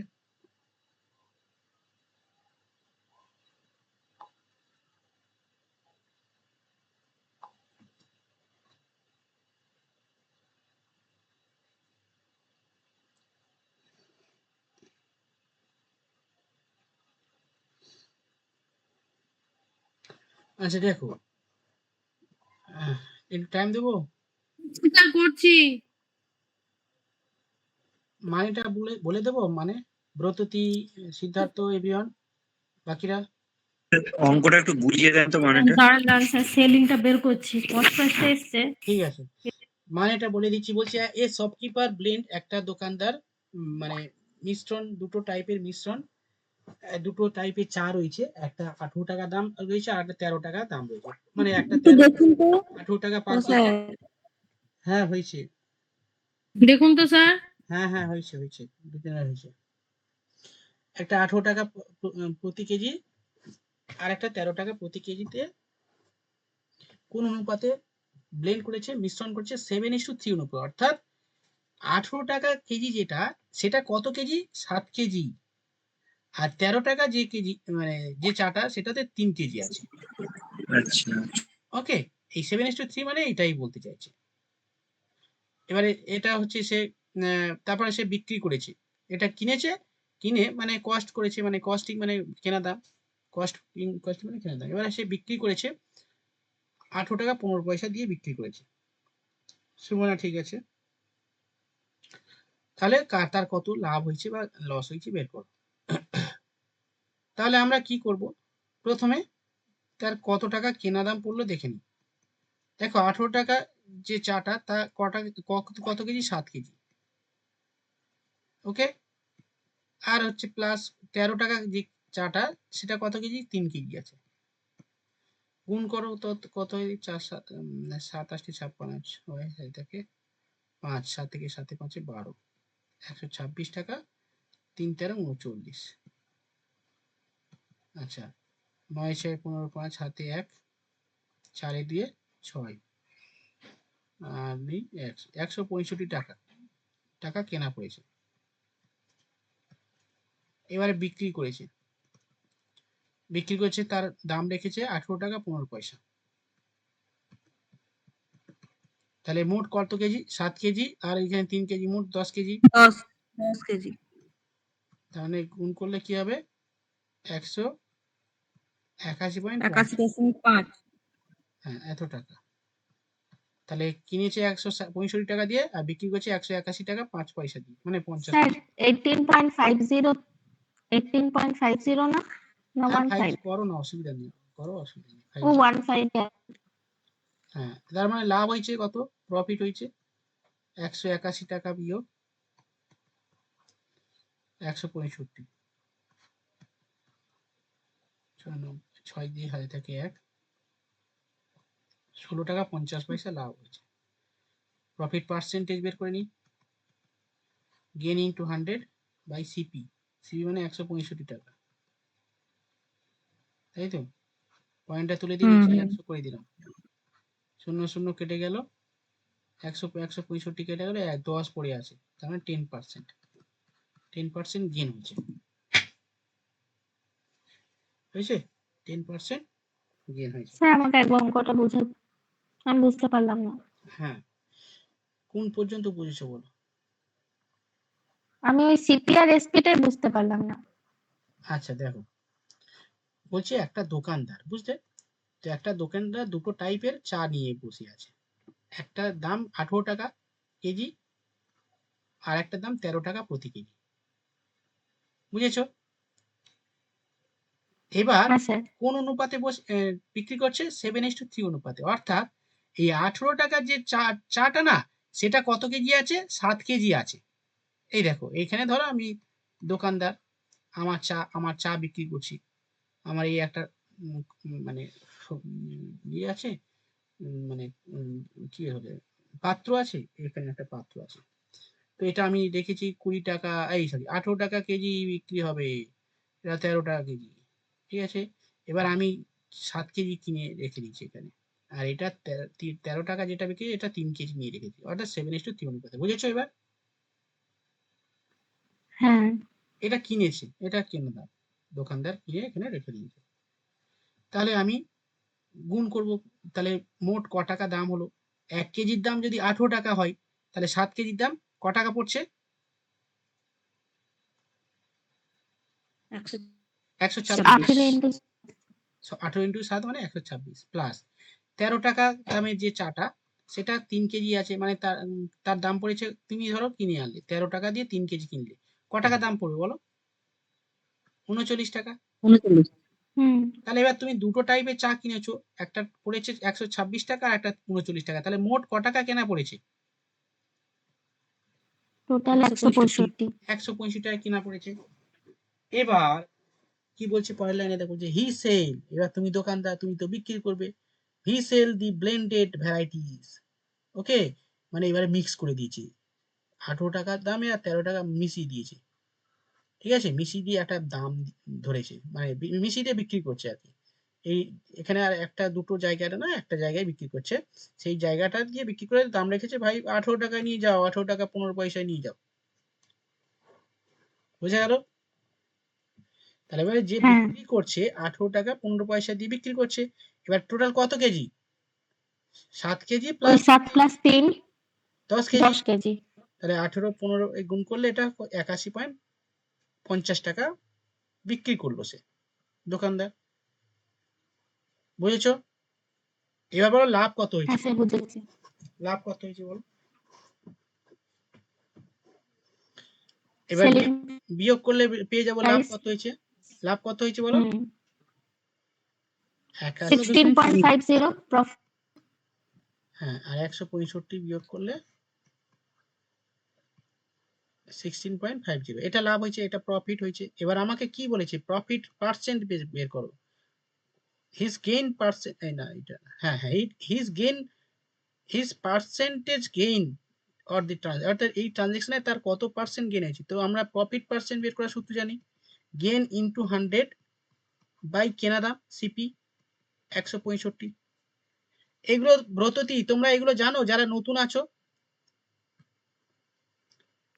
আচ্ছা দেখো, একটু টাইম দেবো, স্যার করছি। মানেটা বলে দেবো, মানে ব্রততী, সিদ্ধার্থ, এভিয়ন, বাকিরা। অঙ্কটা একটু বুঝিয়ে দেন তো মানেটা। দাঁড়ান দাঁড়ান স্যার, সেলিংটা বের করছি, কষ্ট এসছে। ঠিক আছে, মানেটা বলে দিচ্ছি। বলছি এ শপকিপার ব্লেন্ড, একটা দোকানদার মানে মিশ্রণ, দুটো টাইপের মিশ্রণ, দুটো টাইপের চা রয়েছে, একটা 18 টাকা দাম রয়েছে আর একটা 13 টাকা দাম রয়েছে, মানে একটা একটু 13 দেখুন তো 18 টাকা ও পার কেজি। স্যার, হ্যাঁ হয়েছে, দেখুন তো স্যার। হ্যাঁ হ্যাঁ হয়েছে, দুজনের হয়েছে। একটা 18 টাকা প্রতি কেজি আর একটা 13 টাকা প্রতি কেজিতে কোন অনুপাতে ব্লেন্ড করেছে, মিশ্রণ করেছে 7:3 অনুপাত, অর্থাৎ 18 টাকা কেজি যেটা, সেটা কত কেজি? 7 কেজি। আর 13 টাকা যে কেজি, মানে যে চাটা, সেটাতে 3 কেজি আছে। আচ্ছা, ওকে, এই 7:3 মানে এটাই বলতে চাইছে। এবারে এটা হচ্ছে সে তারপরে সে বিক্রি করেছে, এটা কিনেছে, কিনে মানে কস্ট করেছে, মানে কস্টিং মানে কেনা দাম, কস্ট মানে কেনা দাম। এবারে সে বিক্রি করেছে 18 টাকা 15 পয়সা দিয়ে বিক্রি করেছে। সুমনা ঠিক আছে, তাহলে তার কত লাভ হয়েছে বা লস হয়েছে বের করো। তাহলে আমরা কি করব, প্রথমে তার কত টাকা কেনা দাম পড়লো দেখে নিই। দেখো 18 টাকা যে চাটা, তা কত কেজি? 7 কেজি। ওকে, আর হচ্ছে প্লাস 13 টাকা যে চাটা, সেটা কত কেজি? 3 কেজি আছে। গুণ করো তো কত হয়? 4 7 7 8 56 6 থেকে 5, 7 থেকে 7 5 12, 126 টাকা, 3 13 39। আচ্ছা, 9 6 15 5, হাতে 1, 4 2 6, লাভ নেই, 165 টাকা কেনা পড়েছে। এবারে বিক্রি করেছে, তার দাম রেখেছে 18 টাকা 15 পয়সা। তাহলে মোট কত কেজি? 7 কেজি, আর এখানে 3 কেজি, মোট 10 কেজি। 10 কেজি। তাহলে গুণ করলে কি হবে? 181.5। 81.5। হ্যাঁ, এত টাকা। তাহলে কিনেছে 165 টাকা দিয়ে আর বিক্রি করছে 181 টাকা 5 পয়সা দিয়ে, মানে 50 স্যার পয়সা। 18.50 না না হ্যাঁ 5 15? করো না, অসুবিধা নেই, করো, অসুবিধা নেই। ও 15 হ্যাঁ, তার মানে লাভ হয়েছে কত? প্রফিট হয়েছে 181 টাকা বিয়োগ 165। 6 দিয়ে হাতে থাকে 1, 16 টাকা 50 পয়সা লাভ হয়েছে। প্রফিট পার্সেন্টেজ বের করে নিই। Gain into 100 by CP. CP মানে 165 টাকা, তাই তো? পয়েন্টটা তুলে দিয়ে নিচে 100 করে দিলাম, 0 0 কেটে গেল, 165 কেটে গেল, 10 পড়ে আছে, তার মানে 10% গেন হয়েছে। হয়েছে 10% গেন হয়েছে। স্যার আমাকে একবার অঙ্কটা বুঝান, আমি বুঝতে পারলাম না। হ্যাঁ, কোন পর্যন্ত বুঝেছো বলো? আমি ওই সিপি আর এসপিটাই বুঝতে পারলাম না। আচ্ছা দেখো, বলছে একটা দোকানদার, বুঝলে তো, একটা দোকানদার দুটো টাইপের চা নিয়ে বসে আছে। একটা দাম 18 টাকা কেজি, আর একটা দাম 13 টাকা প্রতি কেজি, বুঝেছো? এবার হ্যাঁ স্যার। কোন অনুপাতে বিক্রি করছে? 7:3 অনুপাতে। অর্থাৎ এই 18 টাকার যে চাটা না, সেটা কত কেজি আছে? 7 কেজি আছে। এই দেখো, এইখানে ধরো আমি দোকানদার, আমার চা বিক্রি করছি। আমার এই একটা মানে ইয়ে আছে, মানে কি হবে, পাত্র আছে, এখানে একটা পাত্র আছে। তো এটা আমি রেখেছি 20 টাকা, এই সরি 18 টাকা কেজি বিক্রি হবে, এটা 13 টাকা কেজি, ঠিক আছে? এবার আমি 7 কেজি কিনে রেখে দিচ্ছি এখানে, আর এটা 13 টাকা যেটা বিক্রি, এটা 3 কেজি নিয়ে রেখেছি, অর্থাৎ 7:3 অনুপাতে। বুঝেছো এবার? হ্যাঁ এটা কিনেছে, এটা কেনা দাম, দোকানদার কিনে এখানে রেখে দিয়েছে। তাহলে আমি গুণ করব, তাহলে মোট ক টাকা দাম হলো? 1 কেজির দাম যদি 18 টাকা হয়, তাহলে 7 কেজির দাম ক টাকা পড়ছে? 126। 18 ইন্টু 7 মানে 126, প্লাস 13 টাকা দামের যে চাটা, সেটা 3 কেজি আছে, মানে তার দাম পড়েছে, তুমি ধরো কিনে আনলে 13 টাকা দিয়ে 3 কেজি কিনলে, ক টাকা দাম পড়বে বলো? 39 টাকা। 39। তাহলে এবার তুমি দুটো টাইপের চা কিনেছো, একটা পড়েছে 126 টাকা আর একটা 39 টাকা, তাহলে মোট ক টাকা কেনা পড়েছে? টোটাল 165। 165 টাকা কেনা পড়েছে। এবার কি বলছে পরের লাইনে দেখো, যে হি সেল, এবার তুমি দোকানদার, তুমি তো বিক্রি করবে। হি সেল দি ব্লেন্ডেড ভ্যারাইটিস, ওকে, মানে এবারে মিক্স করে দিয়েছি, 18 টাকার দামে আর 13 টাকা মিশিয়ে দিয়েছে, ঠিক আছে? মিশিয়ে দিয়ে একটা দাম ধরেছে, মানে মিশিয়ে দিয়ে বিক্রি করছে আর কি। এই এখানে আর একটা দুটো জায়গাটা না, একটা জায়গায় বিক্রি করছে, সেই জায়গাটা দিয়ে বিক্রি করে দাম রেখেছে, ভাই 18 টাকায় নিয়ে যাও, 18 টাকা 15 পয়সায় নিয়ে যাও। বোঝা গেল? তাহলে এবারে যে বিক্রি করছে 18 টাকা 15 পয়সা দিয়ে বিক্রি করছে। এবার টোটাল কত কেজি? 7 কেজি ওই প্লাস 7 প্লাস 3 10 কেজি। 10 কেজি। তাহলে 18 15 গুণ করলে এটা 81.50 টাকা বিক্রি করলো সে দোকানদার। বুঝেছো? এবার বলো লাভ কত হয়েছে? হ্যাঁ স্যার বুঝেছি। লাভ কত হয়েছে বলো? এবার সেলিং বিয়োগ করলে পেয়ে যাবো লাভ কত হয়েছে। লাভ কত হয়েছে বলো? 16.50 প্রফিট। হ্যাঁ, আর 165 বিয়োগ করলে 16.50, এটা লাভ হয়েছে, এটা প্রফিট হয়েছে। এবার আমাকে কি বলেছে? প্রফিট পার্সেন্ট বের করো। হিজ গেইন পার্সেন্ট, না এটা, হ্যাঁ হ্যাঁ, his gain, his percentage gain or the অর্থাৎ এই ট্রানজেকশনে তার কত পার্সেন্ট গেইন হয়েছে। তো আমরা প্রফিট পার্সেন্ট বের করার সূত্র জানি, গেইন ইন্টু 100 বাই কেনা দাম সিপি 165। এগুলো ব্রততী তোমরা এগুলো জানো যারা নতুন আছো?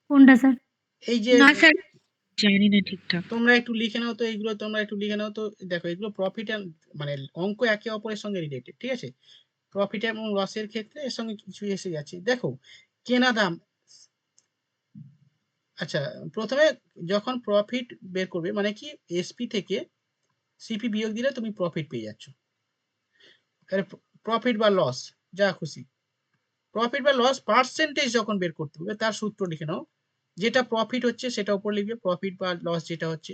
কোনটা স্যার? এই যে না স্যার, জানি না ঠিকঠাক। তোমরা একটু লিখে নাও তো, এইগুলো তোমরা একটু লিখে নাও তো। দেখো এগুলো প্রফিট এন্ড মানে অঙ্ক একে অপরের সঙ্গে রিলেটেড, ঠিক আছে? প্রফিট এবং লসের ক্ষেত্রে এর সঙ্গে কিছু এসে যাচ্ছে। দেখো কেনা দাম, আচ্ছা প্রথমে যখন প্রফিট বের করবে মানে কি এসপি থেকে সিপি বিয়োগ দিলে তুমি প্রফিট পেয়ে যাচ্ছ। প্রফিট বা লস যা খুশি, প্রফিট বা লস পার্সেন্টেজ যখন বের করতে হবে তার সূত্র লিখে নাও। যেটা প্রফিট হচ্ছে সেটা উপর লিখবে, প্রফিট বা লস যেটা হচ্ছে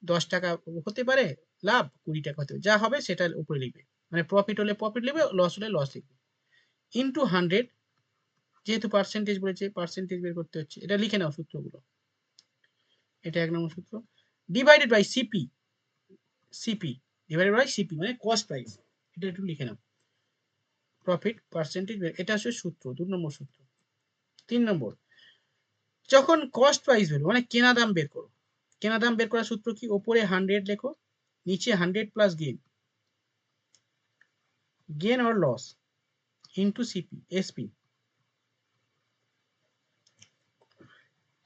10 টাকা হতে পারে লাভ, 20 টাকা হতে পারে, যা হবে সেটার উপরে লিখবে। মানে প্রফিট হলে প্রফিট লিখবে, লস হলে লস লিখবে, ইনটু 100, যেহেতু পার্সেন্টেজ বলেছে পার্সেন্টেজ বের করতে হচ্ছে, এটা লিখে নাও সূত্রগুলো। এটা 1 নম্বর সূত্র। Divided by CP, CP divided by CP মানে কস্ট প্রাইস, এটা একটু লিখে নাও। প্রফিট পার্সেন্টেজ, এটা হচ্ছে সূত্র 2 নম্বর সূত্র। 3 নম্বর, যখন কস্ট প্রাইস বের মানে কেনা দাম বের করো, কেনা দাম বের করার সূত্র কি? ওপরে 100 লেখো, নিচে 100 plus gain or loss into CP SP.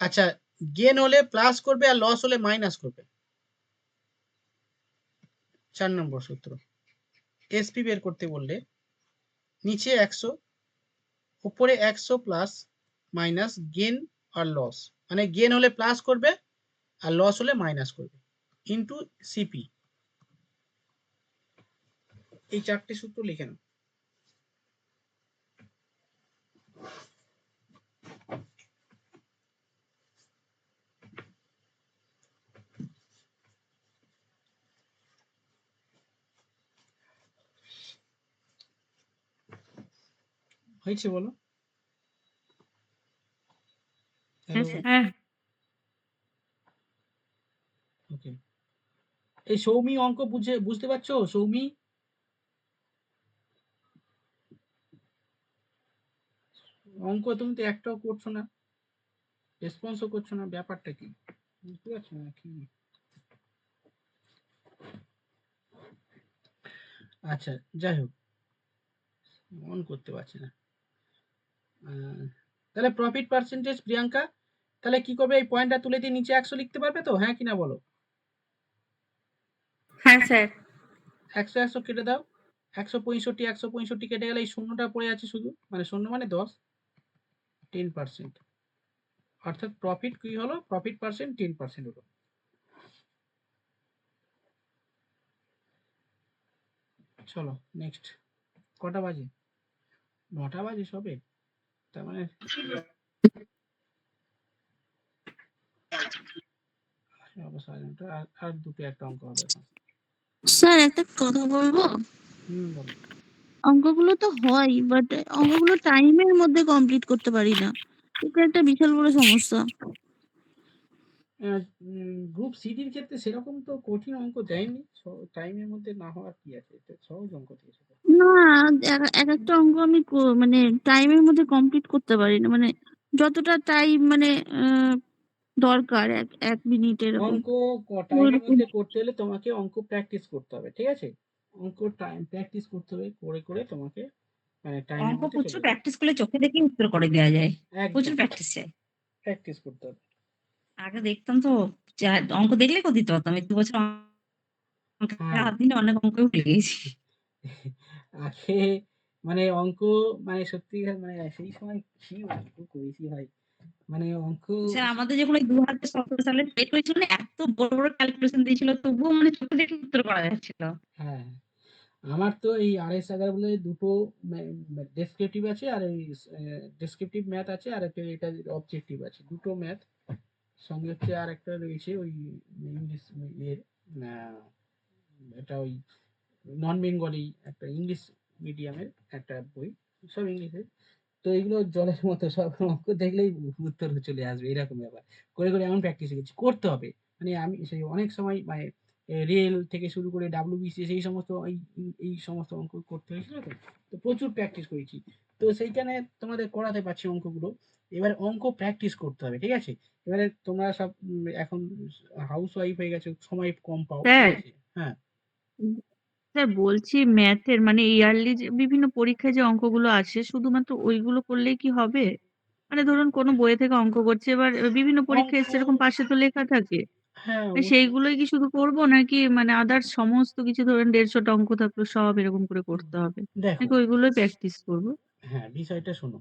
আচ্ছা গেন হলে প্লাস করবে আর লস হলে মাইনাস করবে। 4 নম্বর সূত্র। এসপি বের করতে বললে নিচে 100, উপরে 100 প্লাস মাইনাস গেন আর লস, মানে গেন হলে প্লাস করবে আর লস হলে মাইনাস করবে, ইনটু সিপি। এই 4টে সূত্র লিখে নাও। হয়েছে বলো? হ্যালো, হ্যাঁ ওকে। এই সৌমি অঙ্ক বুঝতে পারছো? সৌমি, অঙ্ক তুমি তো একটাও করছো না, রেসপন্সও করছো না, ব্যাপারটা কি বুঝতে পারছো না কি? আচ্ছা যাই হোক, অন করতে পারছি না। তাহলে প্রফিট পার্সেন্টেজ প্রিয়াঙ্কা, তাহলে কি করবে? এই পয়েন্টটা তুলে দিয়ে নিচে 100 লিখতে পারবে তো, হ্যাঁ কিনা বলো? হ্যাঁ স্যার। 100 100 কেটে দাও, 165 165 কেটে গেলে এই শূন্যটা পড়ে আছে শুধু, মানে শূন্য মানে 10, 10%, অর্থাৎ প্রফিট কি হলো? প্রফিট পার্সেন্ট 10% হলো। চলো নেক্সট। কটা বাজে? 9টা বাজে সবে, তার মানে আর দুটো একটা অঙ্ক হবে এখন। স্যার একটা কথা বলবো, বলো। অঙ্কগুলো তো হয় বাট অঙ্কগুলো টাইমের মধ্যে কমপ্লিট করতে পারি না, এটা একটা বিশাল বড় সমস্যা। গ্রুপ সিডির ক্ষেত্রে সেরকম তো কঠিন অঙ্ক দেয়নি, টাইমের মধ্যে না হওয়ার কি আছে, এটা সহজ অঙ্ক দিয়েছে। না, এক একটা অঙ্ক আমি মানে টাইমের মধ্যে কমপ্লিট করতে পারি না, মানে যতটা টাইম মানে দরকার 1 মিনিট এরকম। অঙ্ক টাইমের মধ্যে করতে হলে তোমাকে অঙ্ক প্র্যাকটিস করতে হবে, ঠিক আছে? অঙ্ক টাইম প্র্যাকটিস করতে হবে, করে করে তোমাকে মানে টাইমের অঙ্ক মধ্যে প্রচুর চলে যাবে। প্র্যাকটিস করলে চোখে দেখে উত্তর করে দেওয়া যায়, প্রচুর একদম প্র্যাকটিস চাই। প্র্যাকটিস করতে হবে। আগে দেখতাম তো, অঙ্ক দেখলে কত দিতে পারতাম, এই 2 বছর অঙ্কে হ্যাঁ হাত দিলে অনেক অঙ্ক ভুলে গেছি। আগে মানে অঙ্ক মানে সত্যি মানে সেই সময় কি অঙ্ক করেছি ভাই, মানে অঙ্ক। স্যার আমাদের যখন ওই 2017 সালে টেট হয়েছিল না, এত বড় বড় ক্যালকুলেশন দিয়েছিল, তবুও মানে চোখে দেখে উত্তর করা যাচ্ছিল। হ্যাঁ আমার তো এই RS11 বলে দুটো ডেসক্রিপটিভ আছে, আর এই ডেসক্রিপটিভ ম্যাথ আছে, আর একটা এটা অবজেক্টিভ আছে, দুটো ম্যাথ সঙ্গে হচ্ছে, আর একটা রয়েছে ওই ইংলিশ এর এটা ওই নন বেঙ্গলি একটা ইংলিশ মিডিয়ামের একটা বই, সব ইংলিশে। তো এগুলো জলের মতো, সব অঙ্ক দেখলেই উত্তর চলে আসবে, এরকম ব্যাপার। করে করে এমন প্র্যাকটিস শিখেছি, করতে হবে। মানে আমি সেই অনেক সময় মানে রেল থেকে শুরু করে WBCS এই সমস্ত এই সমস্ত অঙ্ক করতে হয়েছিল, তো তো প্রচুর প্র্যাকটিস করেছি। তো সেইখানে তোমাদের করাতে পারছি অঙ্কগুলো। এবার অঙ্ক প্র্যাকটিস করতে হবে, ঠিক আছে? এবারে তোমরা সব এখন হাউস ওয়াইফ হয়ে গেছো, সময় কম পাও, ঠিক স্যার আছে? হ্যাঁ স্যার বলছি ম্যাথের মানে ইয়ারলি যে বিভিন্ন পরীক্ষায় যে অঙ্কগুলো আসে শুধুমাত্র ওইগুলো করলেই কি হবে? মানে ধরুন কোনো বইয়ে থেকে অঙ্ক করছি এবার বিভিন্ন পরীক্ষায় অঙ্ক এসছে এরকম পাশে তো লেখা থাকে। হ্যাঁ, সেইগুলোই কি শুধু করব নাকি মানে আদার্স সমস্ত কিছু ধরেন 150 টা অঙ্ক থাকলো সব এরকম করে করতে হবে? দেখো, নাকি ওইগুলোই প্র্যাকটিস করব? হ্যাঁ, বিষয়টা শোনো।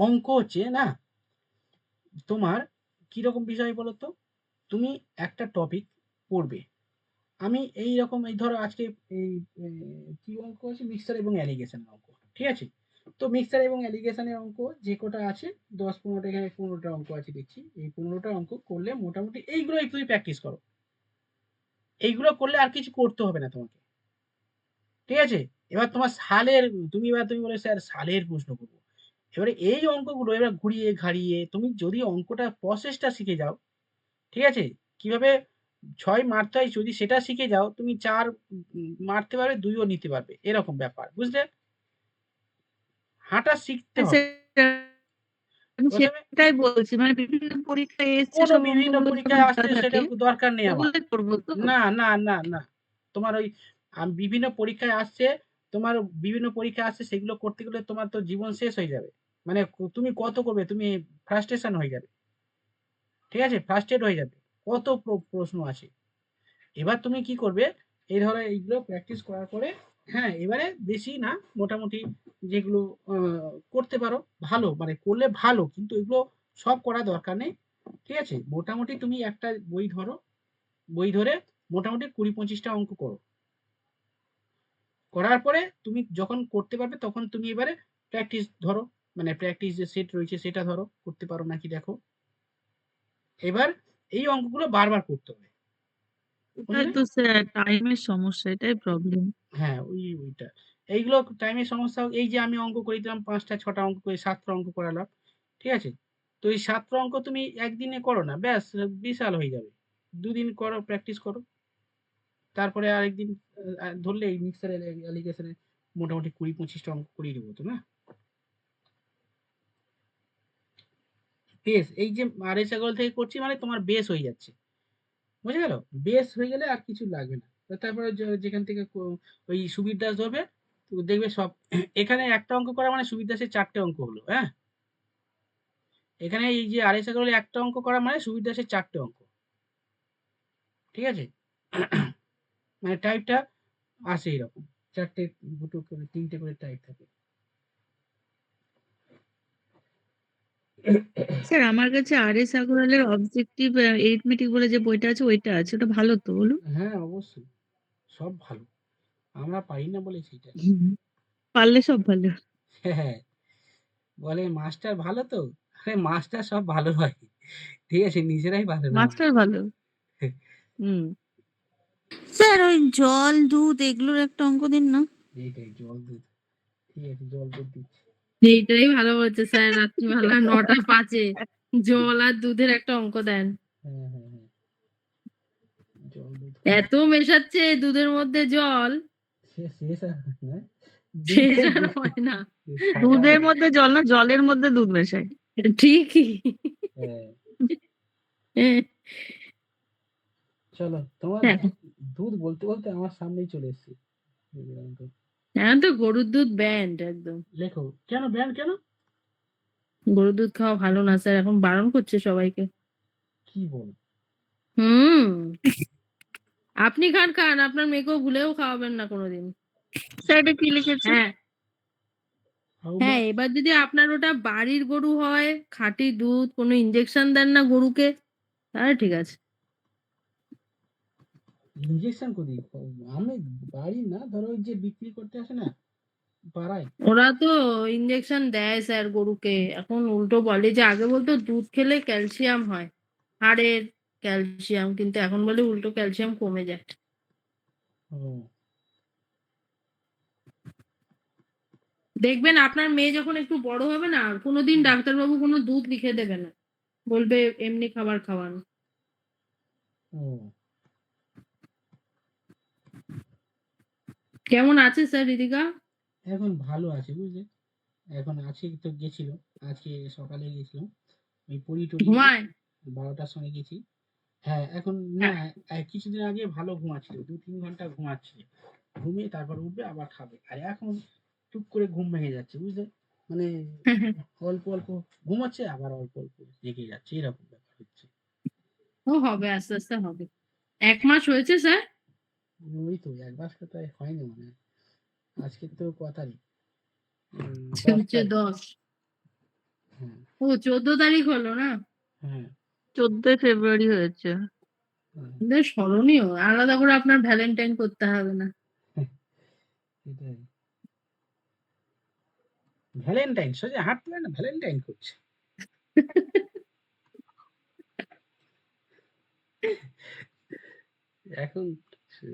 অঙ্ক হচ্ছে না তোমার কিরকম বিষয় বলো তো? তুমি একটা টপিক পড়বে। আমি এইরকম এই ধরো আজকে এই কি অঙ্ক আছে? মিক্সচার এবং অ্যালিগেশন অঙ্ক। ঠিক আছে? তো মিক্সচার এবং অ্যালিগেশনের অঙ্ক যে কটা আছে 10-15টা, এখানে 15টা অঙ্ক আছে দেখছি। এই 15টা অঙ্ক করলে মোটামুটি এইগুলোই তুমি প্র্যাকটিস করো। এইগুলো করলে আর কিছু করতে হবে না তোমাকে। ঠিক আছে? এবার তোমার সালের তুমি বলে স্যার সালের প্রশ্ন করবো। এবারে এই অঙ্কগুলো এবার ঘুরিয়ে ঘাড়িয়ে তুমি যদি অঙ্কটা প্রসেসটা শিখে যাও, ঠিক আছে? কিভাবে 6 মারতে হয় যদি সেটা শিখে যাও, তুমি 4 মারতে পারবে, 2 ও নিতে পারবে। এরকম ব্যাপার। বুঝলে? হাঁটা শিখতে হ্যাঁ, হবে। আমি প্রথমে সেটাই বলছি। মানে বিভিন্ন পরীক্ষায় এসছে কোনো সব বিভিন্ন অঙ্কগুলো যখন পরীক্ষায় দেওয়া আসছে সেটা থাকে দরকার নেই আমার। ওগুলোই করব তো? না, না, না, না। তোমার ওই বিভিন্ন পরীক্ষায় আসছে, তোমার বিভিন্ন পরীক্ষা আসছে সেগুলো করতে গেলে তোমার তো জীবন শেষ হয়ে যাবে। মানে তুমি কত করবে? তুমি ফ্রাস্ট্রেশন হয়ে যাবে। ঠিক আছে? ফ্রাস্ট্রেট হয়ে যাবে। কত প্রশ্ন আছে। এবার তুমি কি করবে? এই ধরো এইগুলো প্র্যাকটিস করার পরে হ্যাঁ, এবারে বেশি না মোটামুটি যেগুলো করতে পারো ভালো, মানে করলে ভালো। কিন্তু এগুলো সব করা দরকার নেই। ঠিক আছে? মোটামুটি তুমি একটা বই ধরো, বই ধরে মোটামুটি 20-25টা অঙ্ক করো। করার পরে তুমি যখন করতে পারবে তখন তুমি এবারে প্র্যাকটিস ধরো। মানে প্র্যাকটিস যে সেট রয়েছে সেটা ধরো, করতে পারো নাকি দেখো। এবার এই অঙ্কগুলো বারবার করতে হবে। ওটাই বুঝলে? তো স্যার টাইমের সমস্যা, এটাই প্রবলেম। হ্যাঁ, ওইটা। এইগুলো টাইমের সমস্যা। এই যে আমি অঙ্ক করে দিলাম ৫টা ৬টা অঙ্ক করে ৭টা অঙ্ক করালাম। ঠিক আছে? তো এই ৭টা অঙ্ক তুমি একদিনে করো না। ব্যাস বিশাল হয়ে যাবে। ২ দিন করো, প্র্যাকটিস করো। তারপরে আরেকদিন ধরলে এই মিক্সচার অ্যালিগেশন এ মোটামুটি ২০-২৫টা অঙ্ক করিয়ে দেবো তো না? বেস এই যে আড়াই ছাগল থেকে করছি মানে তোমার বেস হয়ে যাচ্ছে। বুঝে গেল? বেস হয়ে গেলে আর কিছু লাগবে না। তো তারপরে যেখান থেকে ওই সুবীর দাস ধরবে, তো দেখবে সব এখানে একটা অঙ্ক করা মানে সুবীর দাসের 4টে অঙ্ক হলো, হ্যাঁ? এখানে এই যে আড়াই ছাগলের একটা অঙ্ক করা মানে সুবীর দাসের 4টে অঙ্ক। ঠিক আছে? মানে টাইপটা আসে এরকম। 4টে, 2টো করে 3টে করে টাইপ থাকে। স্যার আমার কাছে আর.এস. আগরওয়ালের অবজেক্টিভ এরিথমেটিক বলে যে বইটা আছে ওইটা আছে। ওটা ভালো তো বলুন? হ্যাঁ, অবশ্যই। সব ভালো। আমরা পারি না বলে সেইটা। হুম, পারলে সব ভালো। হ্যাঁ, বলে মাস্টার ভালো তো? আরে মাস্টার সব ভালো হয়। ঠিক আছে? নিজেরাই ভালো না মাস্টার ভালো। হুম। স্যার ওই জল, দুধ এগুলোর একটা অঙ্ক দিন না? এইটাই জল দুধ। ঠিক আছে, জল দুধ দিচ্ছি। এইটাই ভালো বলছে স্যার, রাত্রিবেলা 9টা 5-এ জল আর দুধের একটা অঙ্ক দেন। হ্যাঁ, হ্যাঁ, হ্যাঁ। জল দুধ। এত মেশাচ্ছে দুধের মধ্যে জল, শেষ আর হয় না। শেষ দুধের আর দুধ হয় না। সারা দুধের মধ্যে জল না, জলের মধ্যে দুধ মেশায়। ঠিকই। হ্যাঁ, হ্যাঁ, চলো তোমার হ্যাঁ, দুধ বলতে বলতে আমার সামনেই চলে এসছে। এখন তো গরুর দুধ ব্যান্ড একদম। লেখো কেন ব্যান কেন? গরুর দুধ খাওয়া ভালো না স্যার, এখন বারণ করছে সবাইকে। কি বল? হুম, আপনি খান খান, আপনার মেয়েকেও ভুলেও খাওয়াবেন না কোনোদিন। স্যার এটা কি লিখেছে? হ্যাঁ হাউ হ্যাঁ, এবার যদি আপনার ওটা বাড়ির গরু হয়, খাঁটি দুধ, কোনো ইনজেকশন দেন না গরুকে, তাহলে ঠিক আছে। ইনজেকশন করি? আমি বাড়ি না, ধরো ওই যে বিক্রি করতে আসে না পাড়ায়। ওরা তো ইনজেকশন দেয় স্যার গরুকে, এখন উল্টো বলে যে আগে বলতো দুধ খেলে ক্যালসিয়াম হয়, হাড়ের ক্যালসিয়াম, কিন্তু এখন বলে উল্টো ক্যালসিয়াম কমে যায়। ও, দেখবেন আপনার মেয়ে যখন একটু বড় হবে না, কোনোদিন ডাক্তারবাবু কোনো দুধ লিখে দেবে না, বলবে এমনি খাবার খাওয়ান। ও। কেমন আছে স্যার রিদিকা? এখন ভালো আছে বুঝলে। এখন আছে তো গেছিল। আজকে সকালে গেছিলাম। ওই পড়ি টড়ি ঘুমায়? 12টার সময় গেছি। হ্যাঁ, এখন না, কিছুদিন আগে ভালো ঘুমাচ্ছিল, ২-৩ ঘন্টা ঘুমাচ্ছিল। ঘুমিয়ে তারপর উঠবে আবার খাবে। আর এখন টুক করে ঘুম ভেঙে যাচ্ছে, বুঝলে? মানে অল্প, অল্প ঘুমাচ্ছে আবার অল্প, অল্প জেগে যাচ্ছে। এরকম ব্যাপার হচ্ছে। ও হবে, আস্তে আস্তে হবে। ১ মাস হয়েছে স্যার? ওই তো ১ মাস তো তাই হয়নি মনে হয়। আজকে তো ক তারিখ? ১০ চলছে তারিখ। ১০। হ্যাঁ, ও ১৪ তারিখ হলো না? হ্যাঁ, 14 ফেব্রুয়ারি হয়েছে। হ্যাঁ, বেশ স্মরণীয়। আলাদা করে আপনার ভ্যালেন্টাইন করতে হবে না। এটাই। ভ্যালেন্টাইন সোজা হাত তুলে না ভ্যালেন্টাইন করছে। এখন সে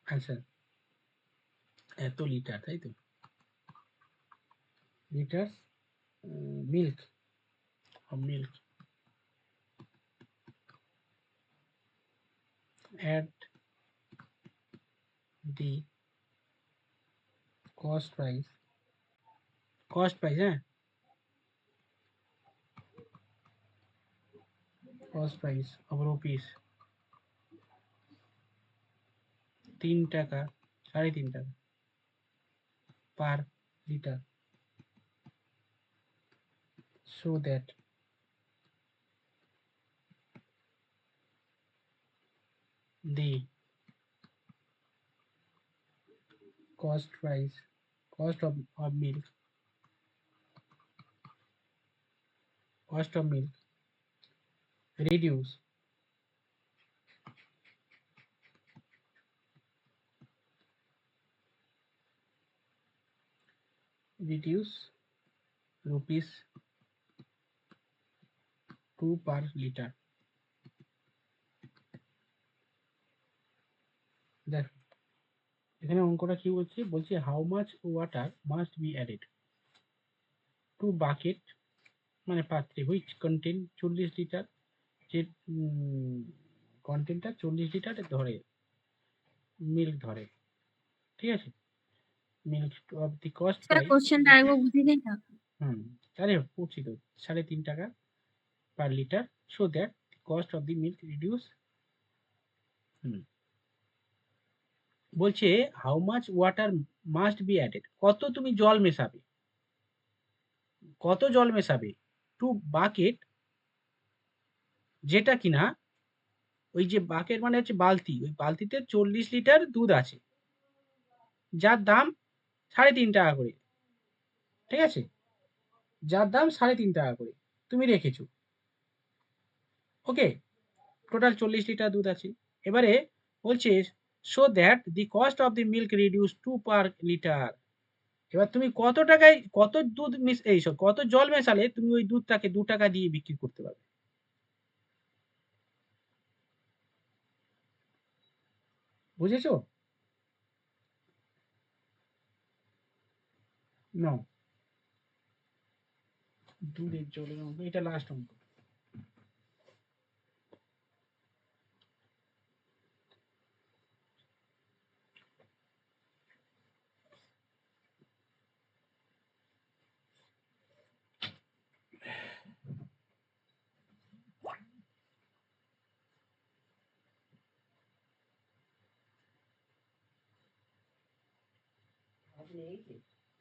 আচ্ছা, এত লিটার, তাই তো? লিটারস milk milk at the cost price, হ্যাঁ, cost price of rupees ৩ টাকা, ৩.৫ টাকা per liter, so that the cost of milk reduce rupees 2 per liter. দেখ, এখানে অঙ্কটা কি বলছে? বলছে how much water must be added to bucket, মানে পাত্রে, হুইচ কন্টেন 40 লিটার, যে কন্টেন্টটা 40 লিটার ধরে, মিল্ক ধরে, ঠিক আছে? Milk of the cost sir price. কোশ্চেনটা আরেকবার বুঝিয়ে দিন না। আরে পড়ছি তো, ৩.৫ টাকা per litre, so that cost of the milk reduce. বলছে how much water must be added, কত তুমি জল মেশাবে, কত জল মেশাবে টু বাকেট, যেটা কিনা ওই যে বাকেট মানে হচ্ছে বালতি, ওই বালতিতে 40 লিটার দুধ আছে, যার দাম ৩.৫ টাকা করে, ঠিক আছে? যার দাম ৩.৫ টাকা করে তুমি রেখেছো, ওকে? টোটাল 40 লিটার দুধ আছে। এবারে বলছে so that the cost of the milk reduce 2 per litre. এবার তুমি কত টাকায় কত দুধ কত জল মেশালে তুমি ওই দুধটাকে ২ টাকা দিয়ে বিক্রি করতে পারবে? বুঝেছো? নাও, দুধের জলের অঙ্ক, এটা লাস্ট অঙ্ক।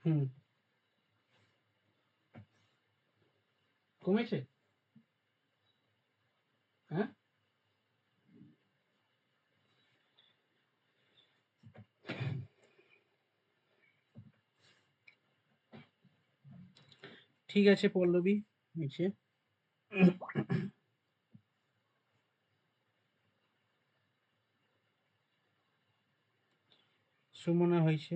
হুম, কমেছে? হ্যাঁ, ঠিক আছে পল্লবী, নিচে সুমনা হয়েছে।